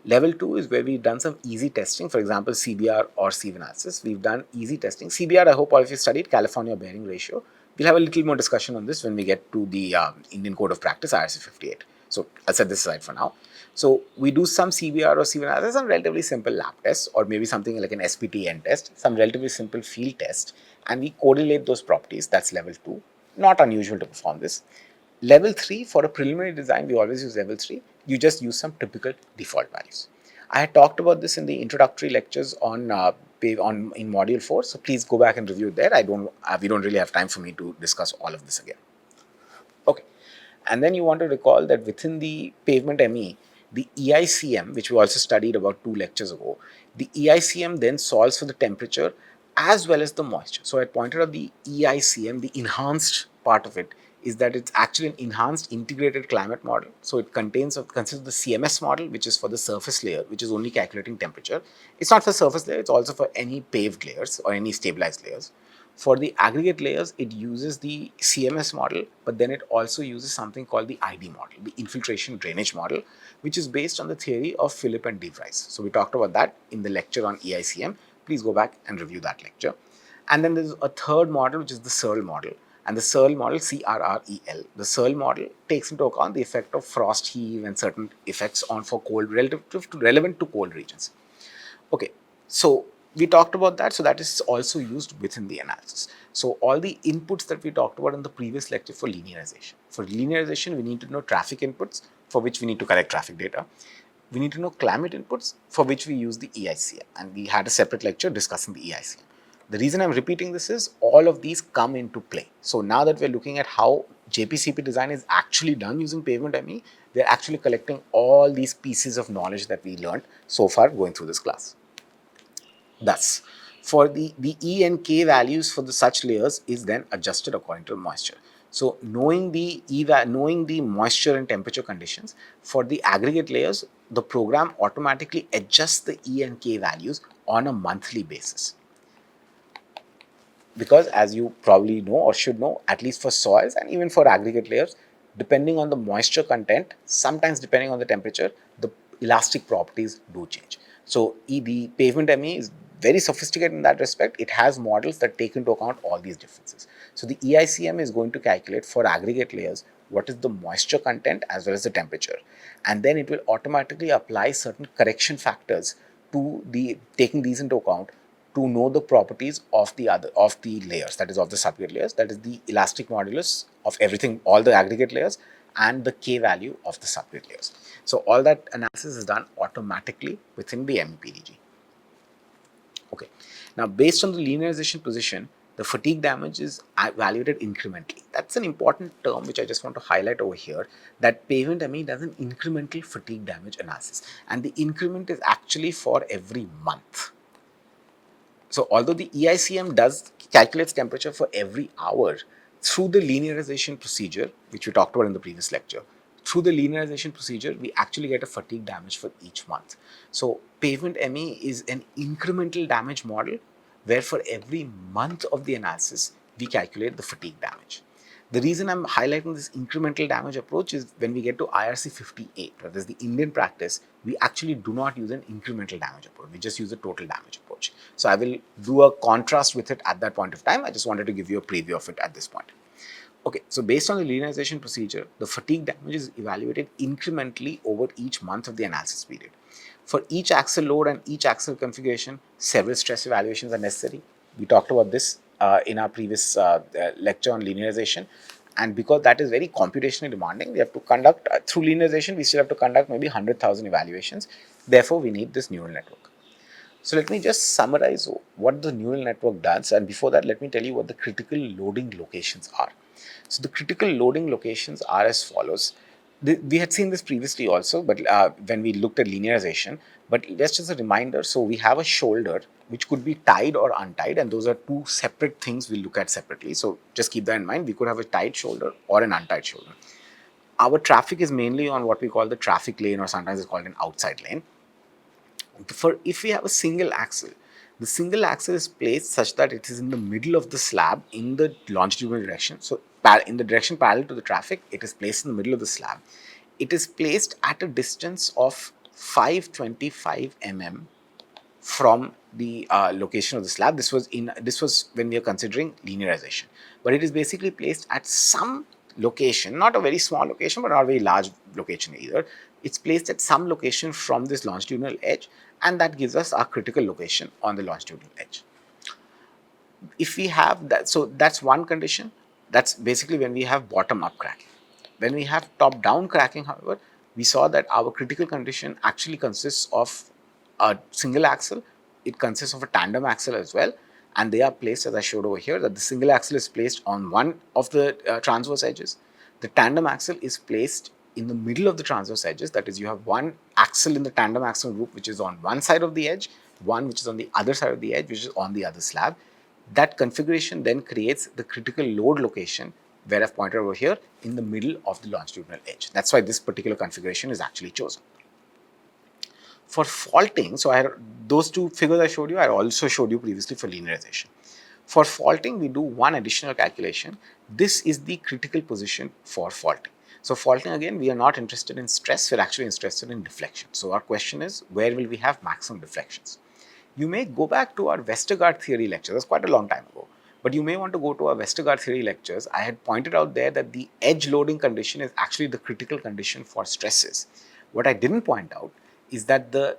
Level 2 is where we've done some easy testing, for example, CBR or sieve analysis. We've done easy testing. CBR, I hope all of you studied, California bearing ratio. We'll have a little more discussion on this when we get to the Indian Code of Practice, IRC 58. So I'll set this aside for now. So we do some CBR or sieve analysis, some relatively simple lab tests, or maybe something like an SPTN test, some relatively simple field test, and we correlate those properties. That's level 2. Not unusual to perform this. Level 3, for a preliminary design, we always use level 3. You just use some typical default values. I had talked about this in the introductory lectures in module 4, so please go back and review it there. We don't really have time for me to discuss all of this again. Okay, and then you want to recall that within the pavement ME, the EICM, which we also studied about 2 lectures ago, the EICM then solves for the temperature as well as the moisture. So I pointed out the EICM, the enhanced part of it, is that it's actually an enhanced integrated climate model. So it consists of the CMS model, which is for the surface layer, which is only calculating temperature. It's not for surface layer, it's also for any paved layers or any stabilized layers. For the aggregate layers, it uses the CMS model, but then it also uses something called the ID model, the infiltration drainage model, which is based on the theory of Philip and de Vries. So we talked about that in the lecture on EICM. Please go back and review that lecture. And then there's a third model, which is the Searle model. And the Searle model, CRREL, the Searle model takes into account the effect of frost heave and certain effects for cold, relevant to cold regions. Okay, so we talked about that, so that is also used within the analysis. So all the inputs that we talked about in the previous lecture for linearization. For linearization, we need to know traffic inputs, for which we need to collect traffic data. We need to know climate inputs, for which we use the EICM, and we had a separate lecture discussing the EICM. The reason I'm repeating this is all of these come into play. So now that we're looking at how JPCP design is actually done using Pavement ME, we're actually collecting all these pieces of knowledge that we learned so far going through this class. Thus, for the E and K values for the such layers is then adjusted according to moisture. So knowing knowing the moisture and temperature conditions for the aggregate layers, the program automatically adjusts the E and K values on a monthly basis. Because as you probably know or should know, at least for soils and even for aggregate layers, depending on the moisture content, sometimes depending on the temperature, the elastic properties do change. So the Pavement ME is very sophisticated in that respect. It has models that take into account all these differences. So the EICM is going to calculate for aggregate layers what is the moisture content as well as the temperature, and then it will automatically apply certain correction factors to the taking these into account to know the properties of the layers, that is of the subgrade layers, that is the elastic modulus of everything, all the aggregate layers, and the K value of the subgrade layers. So all that analysis is done automatically within the MEPDG. Okay. Now, based on the linearization position, the fatigue damage is evaluated incrementally. That's an important term which I just want to highlight over here, that Pavement ME does an incremental fatigue damage analysis, and the increment is actually for every month. So although the EICM does calculates temperature for every hour, through the linearization procedure, which we talked about in the previous lecture, through the linearization procedure, we actually get a fatigue damage for each month. So Pavement ME is an incremental damage model where for every month of the analysis, we calculate the fatigue damage. The reason I'm highlighting this incremental damage approach is when we get to IRC 58, that is the Indian practice, we actually do not use an incremental damage approach. We just use a total damage approach. So I will do a contrast with it at that point of time. I just wanted to give you a preview of it at this point. Okay, so based on the linearization procedure, the fatigue damage is evaluated incrementally over each month of the analysis period. For each axle load and each axle configuration, several stress evaluations are necessary. We talked about this in our previous lecture on linearization. And because that is very computationally demanding, we have to conduct, through linearization, we still have to conduct maybe 100,000 evaluations. Therefore, we need this neural network. So let me just summarize what the neural network does, and before that, let me tell you what the critical loading locations are. So the critical loading locations are as follows. We had seen this previously also, but when we looked at linearization, but just as a reminder, so we have a shoulder which could be tied or untied, and those are two separate things we'll look at separately. So just keep that in mind. We could have a tied shoulder or an untied shoulder. Our traffic is mainly on what we call the traffic lane, or sometimes it's called an outside lane. For if we have a single axle, the single axle is placed such that it is in the middle of the slab in the longitudinal direction. So in the direction parallel to the traffic, it is placed in the middle of the slab. It is placed at a distance of 525 mm from the location of the slab. This was when we are considering linearization, but it is basically placed at some location, not a very small location, but not a very large location either. It's placed at some location from this longitudinal edge, and that gives us our critical location on the longitudinal edge. If we have that, so that's one condition. That's basically when we have bottom up cracking. When we have top down cracking, however, we saw that our critical condition actually consists of a single axle. It consists of a tandem axle as well, and they are placed, as I showed over here, that the single axle is placed on one of the transverse edges. The tandem axle is placed in the middle of the transverse edges. That is, you have one axle in the tandem axle group which is on one side of the edge, one which is on the other side of the edge, which is on the other slab. That configuration then creates the critical load location, where I've pointed over here, in the middle of the longitudinal edge. That's why this particular configuration is actually chosen. For faulting, so those two figures I showed you, I also showed you previously for linearization. For faulting, we do one additional calculation. This is the critical position for faulting. So faulting, again, we are not interested in stress, we're actually interested in deflection. So our question is, where will we have maximum deflections? You may go back to our Westergaard theory lecture. That's quite a long time ago. But you may want to go to our Westergaard theory lectures. I had pointed out there that the edge loading condition is actually the critical condition for stresses. What I didn't point out is that the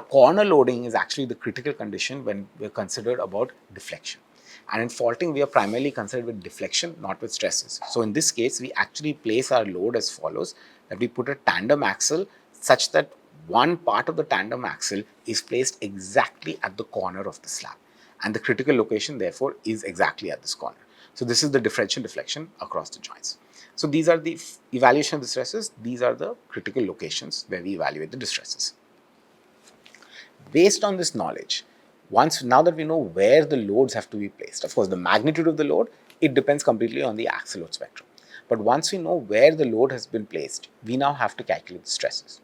corner loading is actually the critical condition when we're considered about deflection. And in faulting, we are primarily concerned with deflection, not with stresses. So in this case, we actually place our load as follows, that we put a tandem axle such that one part of the tandem axle is placed exactly at the corner of the slab. and the critical location therefore is exactly at this corner. So this is the differential deflection across the joints. So these are the evaluation of the stresses. These are the critical locations where we evaluate the distresses. Based on this knowledge, now that we know where the loads have to be placed, of course the magnitude of the load, it depends completely on the axial load spectrum. But once we know where the load has been placed, we now have to calculate the stresses.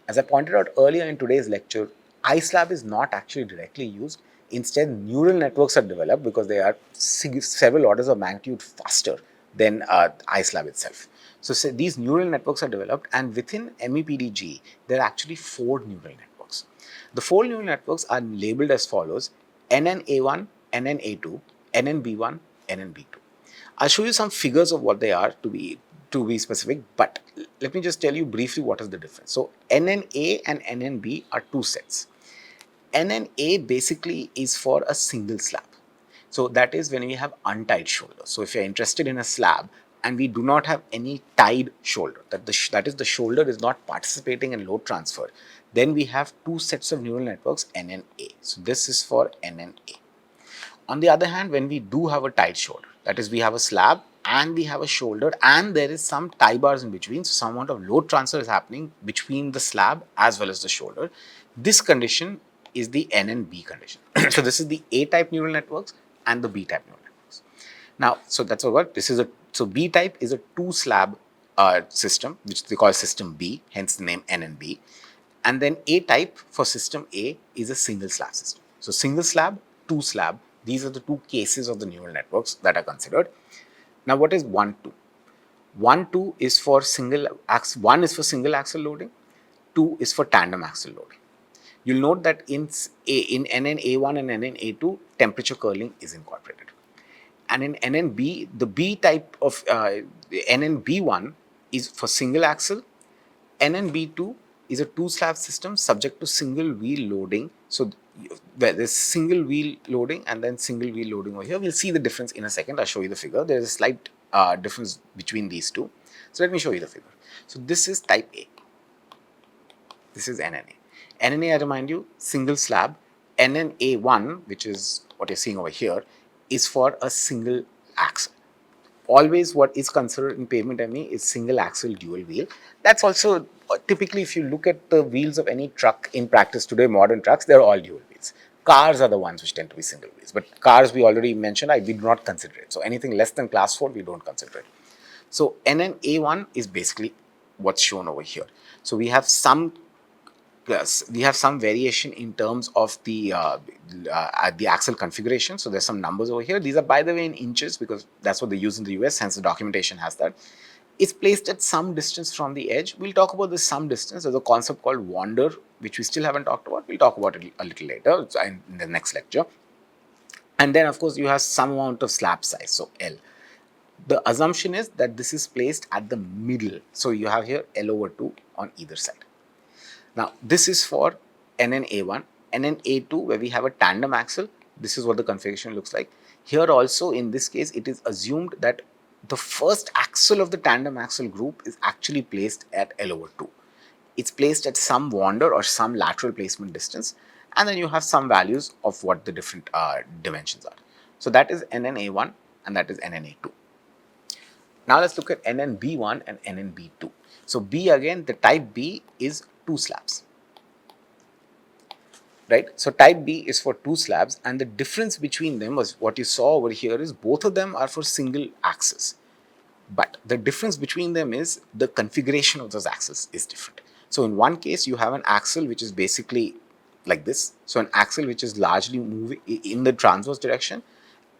As I pointed out earlier in today's lecture, iSlab is not actually directly used. Instead, neural networks are developed because they are several orders of magnitude faster than iSlab itself. So these neural networks are developed, and within MEPDG, there are actually 4 neural networks. The 4 neural networks are labeled as follows: NNA1, NNA2, NNB1, NNB2. I'll show you some figures of what they are to be specific, but let me just tell you briefly what is the difference. So NNA and NNB are 2 sets. NNA basically is for a single slab. So that is when we have untied shoulder. So if you're interested in a slab and we do not have any tied shoulder, that is the shoulder is not participating in load transfer, then we have 2 sets of neural networks NNA. So this is for NNA. On the other hand, when we do have a tied shoulder, that is we have a slab and we have a shoulder and there is some tie bars in between, so some amount of load transfer is happening between the slab as well as the shoulder. This condition is the NNB condition. So this is the A-type neural networks and the B-type neural networks. Now, so that's what this is so B-type is a 2 slab system, which they call system B, hence the name NNB. And then A-type for system A is a single slab system. So single slab, 2 slab, these are the 2 cases of the neural networks that are considered. Now, what is 1, 2? 1, 2 is for single axle, 1 is for single axle loading, 2 is for tandem axle loading. You'll note that in NNA1 and NNA2, temperature curling is incorporated. And in NNB, the B type of NNB1 is for single axle, NNB2 is a 2 slab system subject to single wheel loading. So there's single wheel loading and then single wheel loading over here. We'll see the difference in a second. I'll show you the figure. There's a slight difference between these two. So let me show you the figure. So this is type A. This is NNA. NNA, I remind you, single slab. NNA1, which is what you're seeing over here, is for a single axle. Always what is considered in pavement ME is single axle dual wheel. That's also typically, if you look at the wheels of any truck in practice today, modern trucks, they're all dual wheels. Cars are the ones which tend to be single wheels, but cars we already mentioned, we do not consider it. So anything less than class 4, we don't consider it. So NNA1 is basically what's shown over here. So we have some variation in terms of the axle configuration. So there's some numbers over here. These are, by the way, in inches because that's what they use in the US, hence the documentation has that. It's placed at some distance from the edge. We'll talk about this some distance. There's a concept called wander, which we still haven't talked about. We'll talk about it a little later in the next lecture. And then, of course, you have some amount of slab size, so L. The assumption is that this is placed at the middle. So you have here L over 2 on either side. Now, this is for NNA1, NNA2, where we have a tandem axle. This is what the configuration looks like. Here also, in this case, it is assumed that the first axle of the tandem axle group is actually placed at L over 2. It's placed at some wander or some lateral placement distance, and then you have some values of what the different dimensions are. So that is NNA1 and that is NNA2. Now let's look at NNB1 and NNB2. So B, again, the type B is 2 slabs. Right? So type B is for 2 slabs, and the difference between them was what you saw over here is both of them are for single axis. But the difference between them is the configuration of those axles is different. So in one case, you have an axle which is basically like this. So an axle which is largely moving in the transverse direction.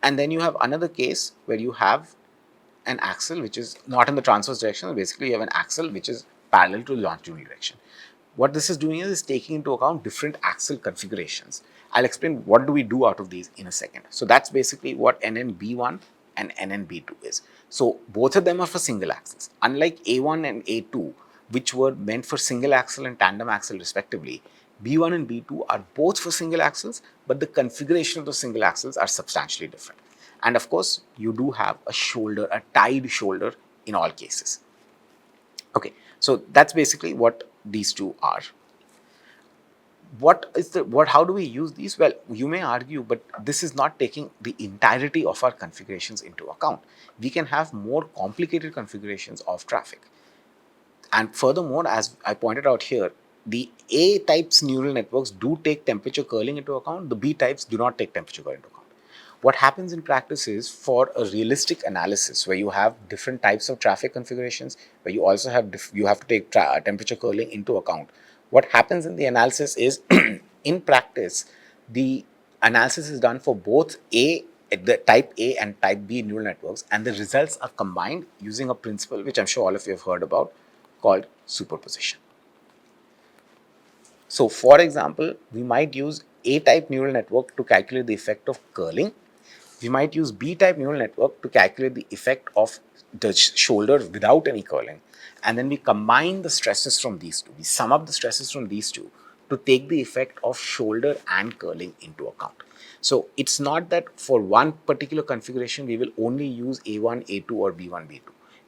And then you have another case where you have an axle which is not in the transverse direction. Basically, you have an axle which is parallel to the longitudinal direction. What this is doing is taking into account different axle configurations. I'll explain what do we do out of these in a second. So that's basically what NNB1 and NNB2 is. So both of them are for single axles. Unlike A1 and A2, which were meant for single axle and tandem axle respectively, B1 and B2 are both for single axles, but the configuration of those single axles are substantially different. And of course, you do have a shoulder, a tied shoulder in all cases. Okay, so that's basically what these two are. How do we use these? Well, you may argue, but this is not taking the entirety of our configurations into account. We can have more complicated configurations of traffic. And furthermore, as I pointed out here, the A types neural networks do take temperature curling into account, the B types do not take temperature curling into account. What happens in practice is, for a realistic analysis where you have different types of traffic configurations, where you also have you have to take temperature curling into account, what happens in the analysis is in practice the analysis is done for both the type A and type B neural networks, and the results are combined using a principle which I'm sure all of you have heard about, called superposition. So, for example, we might use A-type neural network to calculate the effect of curling. We might use B-type neural network to calculate the effect of the shoulder without any curling. And then we combine the stresses from these two. We sum up the stresses from these two to take the effect of shoulder and curling into account. So it's not that for one particular configuration we will only use A1, A2 or B1, B2.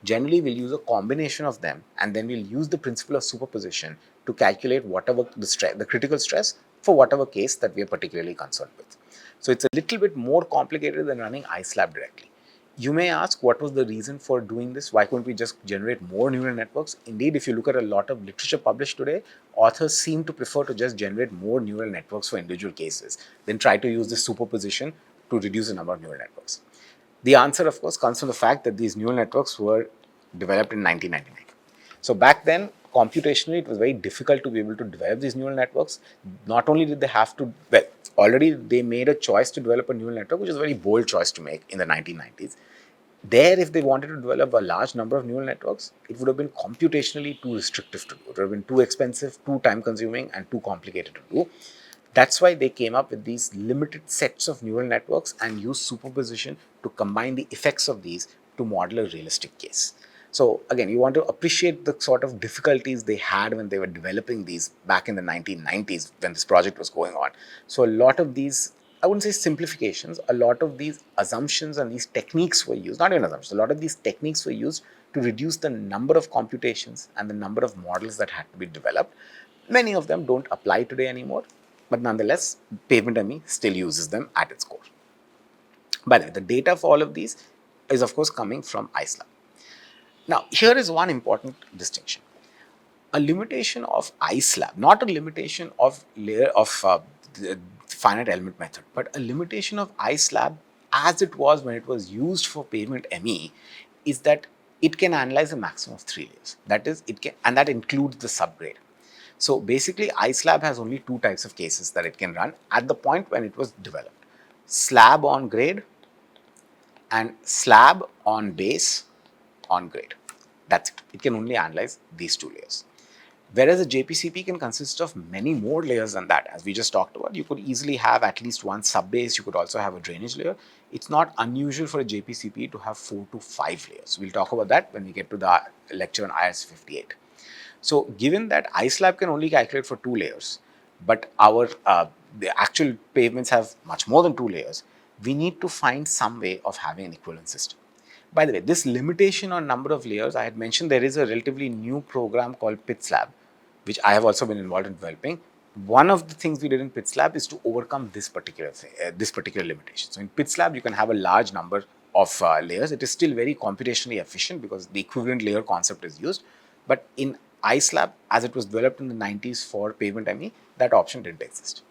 Generally, we'll use a combination of them, and then we'll use the principle of superposition to calculate whatever the critical stress for whatever case that we are particularly concerned with. So it's a little bit more complicated than running IceLab directly. You may ask, what was the reason for doing this? Why couldn't we just generate more neural networks? Indeed, if you look at a lot of literature published today, authors seem to prefer to just generate more neural networks for individual cases than try to use this superposition to reduce the number of neural networks. The answer, of course, comes from the fact that these neural networks were developed in 1999. So back then, computationally, it was very difficult to be able to develop these neural networks. Not only did they have to, well, already they made a choice to develop a neural network, which is a very bold choice to make in the 1990s. There, if they wanted to develop a large number of neural networks, it would have been computationally too restrictive to do. It would have been too expensive, too time consuming, and too complicated to do. That's why they came up with these limited sets of neural networks and used superposition to combine the effects of these to model a realistic case. So again, you want to appreciate the sort of difficulties they had when they were developing these back in the 1990s when this project was going on. So a lot of these, I wouldn't say simplifications, a lot of these assumptions and these techniques were used, not even assumptions, a lot of these techniques were used to reduce the number of computations and the number of models that had to be developed. Many of them don't apply today anymore, but nonetheless, Pavement ME still uses them at its core. By the way, the data for all of these is of course coming from IceLab. Now, here is one important distinction. A limitation of IceLab, not a limitation of layer of the finite element method, but a limitation of IceLab as it was when it was used for Pavement ME, is that it can analyze a maximum of 3 layers. That is, it can, and that includes the subgrade. So basically, IceLab has only 2 types of cases that it can run at the point when it was developed: slab on grade and slab on base on grade. That's it. It can only analyze these 2 layers. Whereas a JPCP can consist of many more layers than that. As we just talked about, you could easily have at least one subbase. You could also have a drainage layer. It's not unusual for a JPCP to have 4 to 5 layers. We'll talk about that when we get to the lecture on IS 58. So given that IceLab can only calculate for 2 layers, but our the actual pavements have much more than 2 layers, we need to find some way of having an equivalent system. By the way, this limitation on number of layers, I had mentioned there is a relatively new program called PITSLab, which I have also been involved in developing. One of the things we did in PITSLab is to overcome this particular thing, this particular limitation. So in PITSLab, you can have a large number of layers. It is still very computationally efficient because the equivalent layer concept is used. But in IceLab, as it was developed in the 90s for Pavement ME, that option didn't exist.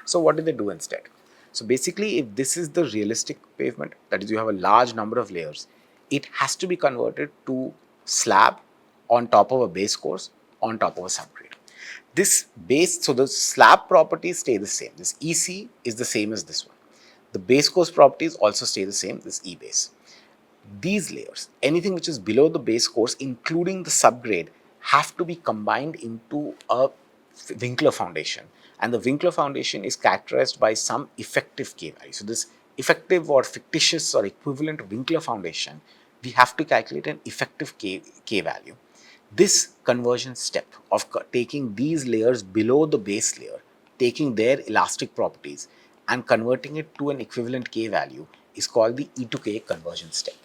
So what did they do instead? So basically, if this is the realistic pavement, that is, you have a large number of layers, it has to be converted to slab on top of a base course on top of a subgrade. This base, so the slab properties stay the same. This EC is the same as this one. The base course properties also stay the same, this E base. These layers, anything which is below the base course, including the subgrade, have to be combined into a Winkler foundation. And the Winkler foundation is characterized by some effective K value. So this effective or fictitious or equivalent Winkler foundation, we have to calculate an effective K value. This conversion step of taking these layers below the base layer, taking their elastic properties and converting it to an equivalent K value is called the E to K conversion step.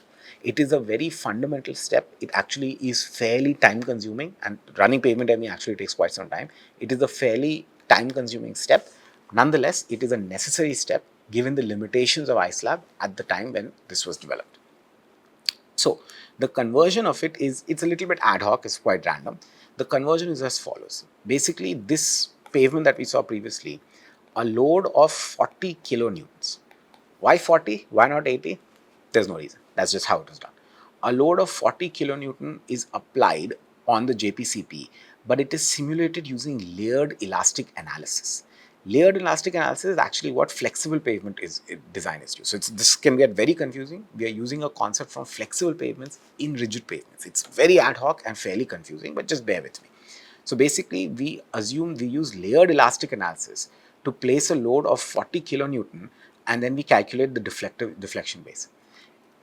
It is a very fundamental step. It actually is fairly time consuming, and running Pavement ME actually takes quite some time. It is a fairly time consuming step. Nonetheless, it is a necessary step given the limitations of iSlab at the time when this was developed. So the conversion of it is, it's a little bit ad hoc, it's quite random. The conversion is as follows. Basically, this pavement that we saw previously, a load of 40 kilonewtons. Why 40? Why not 80? There's no reason. That's just how it was done. A load of 40 kilonewton is applied on the JPCP, but it is simulated using layered elastic analysis. Layered elastic analysis is actually what flexible pavement design is used. So this can get very confusing. We are using a concept from flexible pavements in rigid pavements. It's very ad hoc and fairly confusing, but just bear with me. So basically, we assume we use layered elastic analysis to place a load of 40 kilonewton, and then we calculate the deflection basin.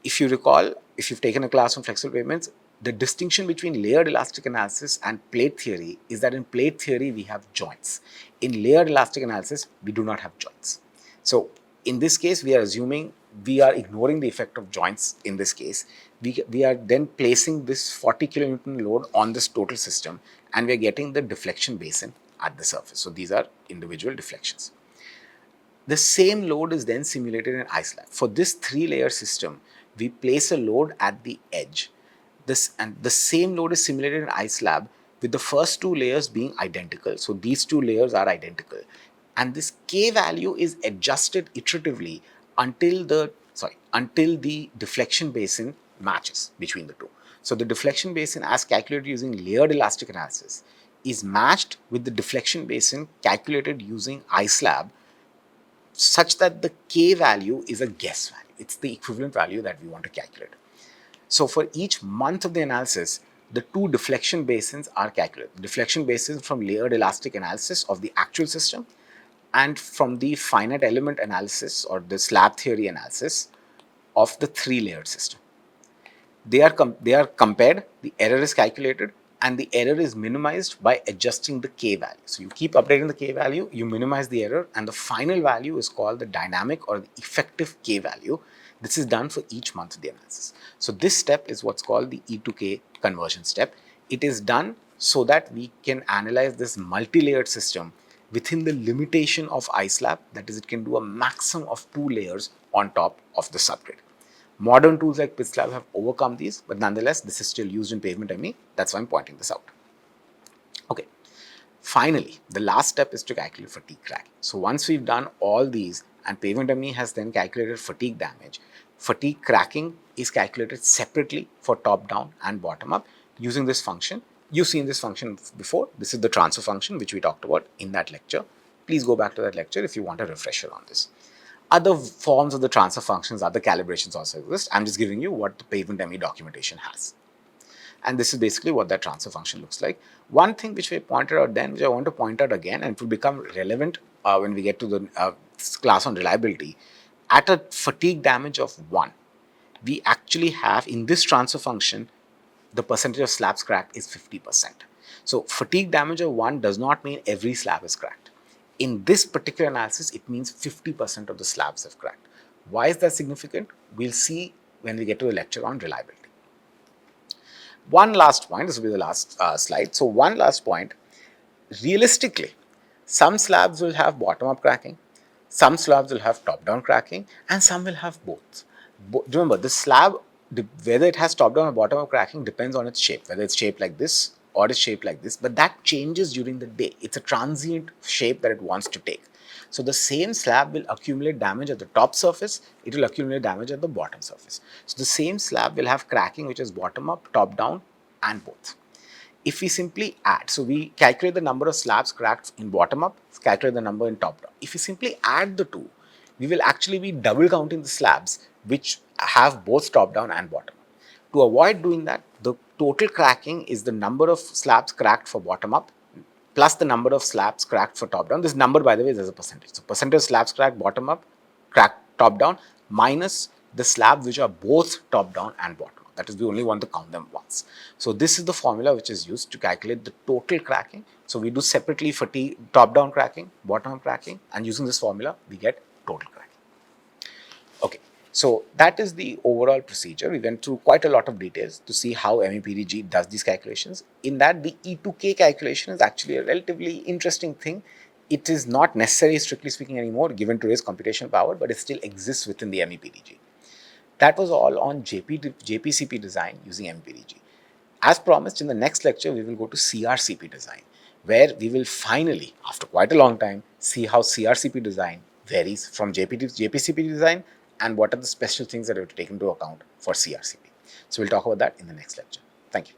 If you recall, if you've taken a class on flexible pavements, the distinction between layered elastic analysis and plate theory is that in plate theory we have joints. In layered elastic analysis, we do not have joints. So in this case, we are assuming we are ignoring the effect of joints in this case. We are then placing this 40 kilonewton load on this total system, and we are getting the deflection basin at the surface. So these are individual deflections. The same load is then simulated in iSlab. For this 3-layer system, we place a load at the edge. And the same load is simulated in iSlab with the first 2 layers being identical. So these 2 layers are identical. And this K value is adjusted iteratively until the deflection basin matches between the two. So the deflection basin as calculated using layered elastic analysis is matched with the deflection basin calculated using iSlab, such that the K value is a guess value. It's the equivalent value that we want to calculate. So for each month of the analysis, the 2 deflection basins are calculated. Deflection basins from layered elastic analysis of the actual system and from the finite element analysis or the slab theory analysis of the 3-layered system. They are compared, the error is calculated, and the error is minimized by adjusting the K value. So you keep updating the K value, you minimize the error, and the final value is called the dynamic or the effective K value. This is done for each month of the analysis. So this step is what's called the E to K conversion step. It is done so that we can analyze this multi-layered system within the limitation of iSlab, that is, it can do a maximum of 2 layers on top of the subgrade. Modern tools like PitSlab have overcome these, but nonetheless, this is still used in Pavement ME. That's why I'm pointing this out. Okay. Finally, the last step is to calculate fatigue cracking. So once we've done all these and Pavement ME has then calculated fatigue damage, fatigue cracking is calculated separately for top down and bottom up using this function. You've seen this function before. This is the transfer function which we talked about in that lecture. Please go back to that lecture if you want a refresher on this. Other forms of the transfer functions, other calibrations also exist. I'm just giving you what the Pavement ME documentation has. And this is basically what that transfer function looks like. One thing which we pointed out then, which I want to point out again, and it will become relevant when we get to the class on reliability, at a fatigue damage of 1, we actually have in this transfer function, the percentage of slabs cracked is 50%. So fatigue damage of 1 does not mean every slab is cracked. In this particular analysis, it means 50% of the slabs have cracked. Why is that significant? We'll see when we get to the lecture on reliability. One last point, this will be the last slide. So one last point, realistically, some slabs will have bottom-up cracking, some slabs will have top-down cracking, and some will have both. Remember, the slab, whether it has top-down or bottom-up cracking depends on its shape, whether it's shaped like this or it's shaped like this, but that changes during the day. It's a transient shape that it wants to take. So the same slab will accumulate damage at the top surface, it will accumulate damage at the bottom surface. So the same slab will have cracking which is bottom-up, top-down, and both. If we simply add, so we calculate the number of slabs cracked in bottom up, calculate the number in top down. If we simply add the two, we will actually be double counting the slabs which have both top down and bottom up. To avoid doing that, the total cracking is the number of slabs cracked for bottom up plus the number of slabs cracked for top down. This number, by the way, is a percentage. So percentage of slabs cracked bottom up, cracked top down, minus the slabs which are both top down and bottom. That is, we only want to count them once. So this is the formula which is used to calculate the total cracking. So we do separately fatigue, top-down cracking, bottom-up cracking, and using this formula, we get total cracking. Okay, so that is the overall procedure. We went through quite a lot of details to see how MEPDG does these calculations. In that, the E to K calculation is actually a relatively interesting thing. it is not necessary, strictly speaking, anymore given today's computational power, but it still exists within the MEPDG. That was all on JPCP design using MEPDG. As promised, in the next lecture, we will go to CRCP design, where we will finally, after quite a long time, see how CRCP design varies from JPCP design and what are the special things that we have to take into account for CRCP. So we'll talk about that in the next lecture. Thank you.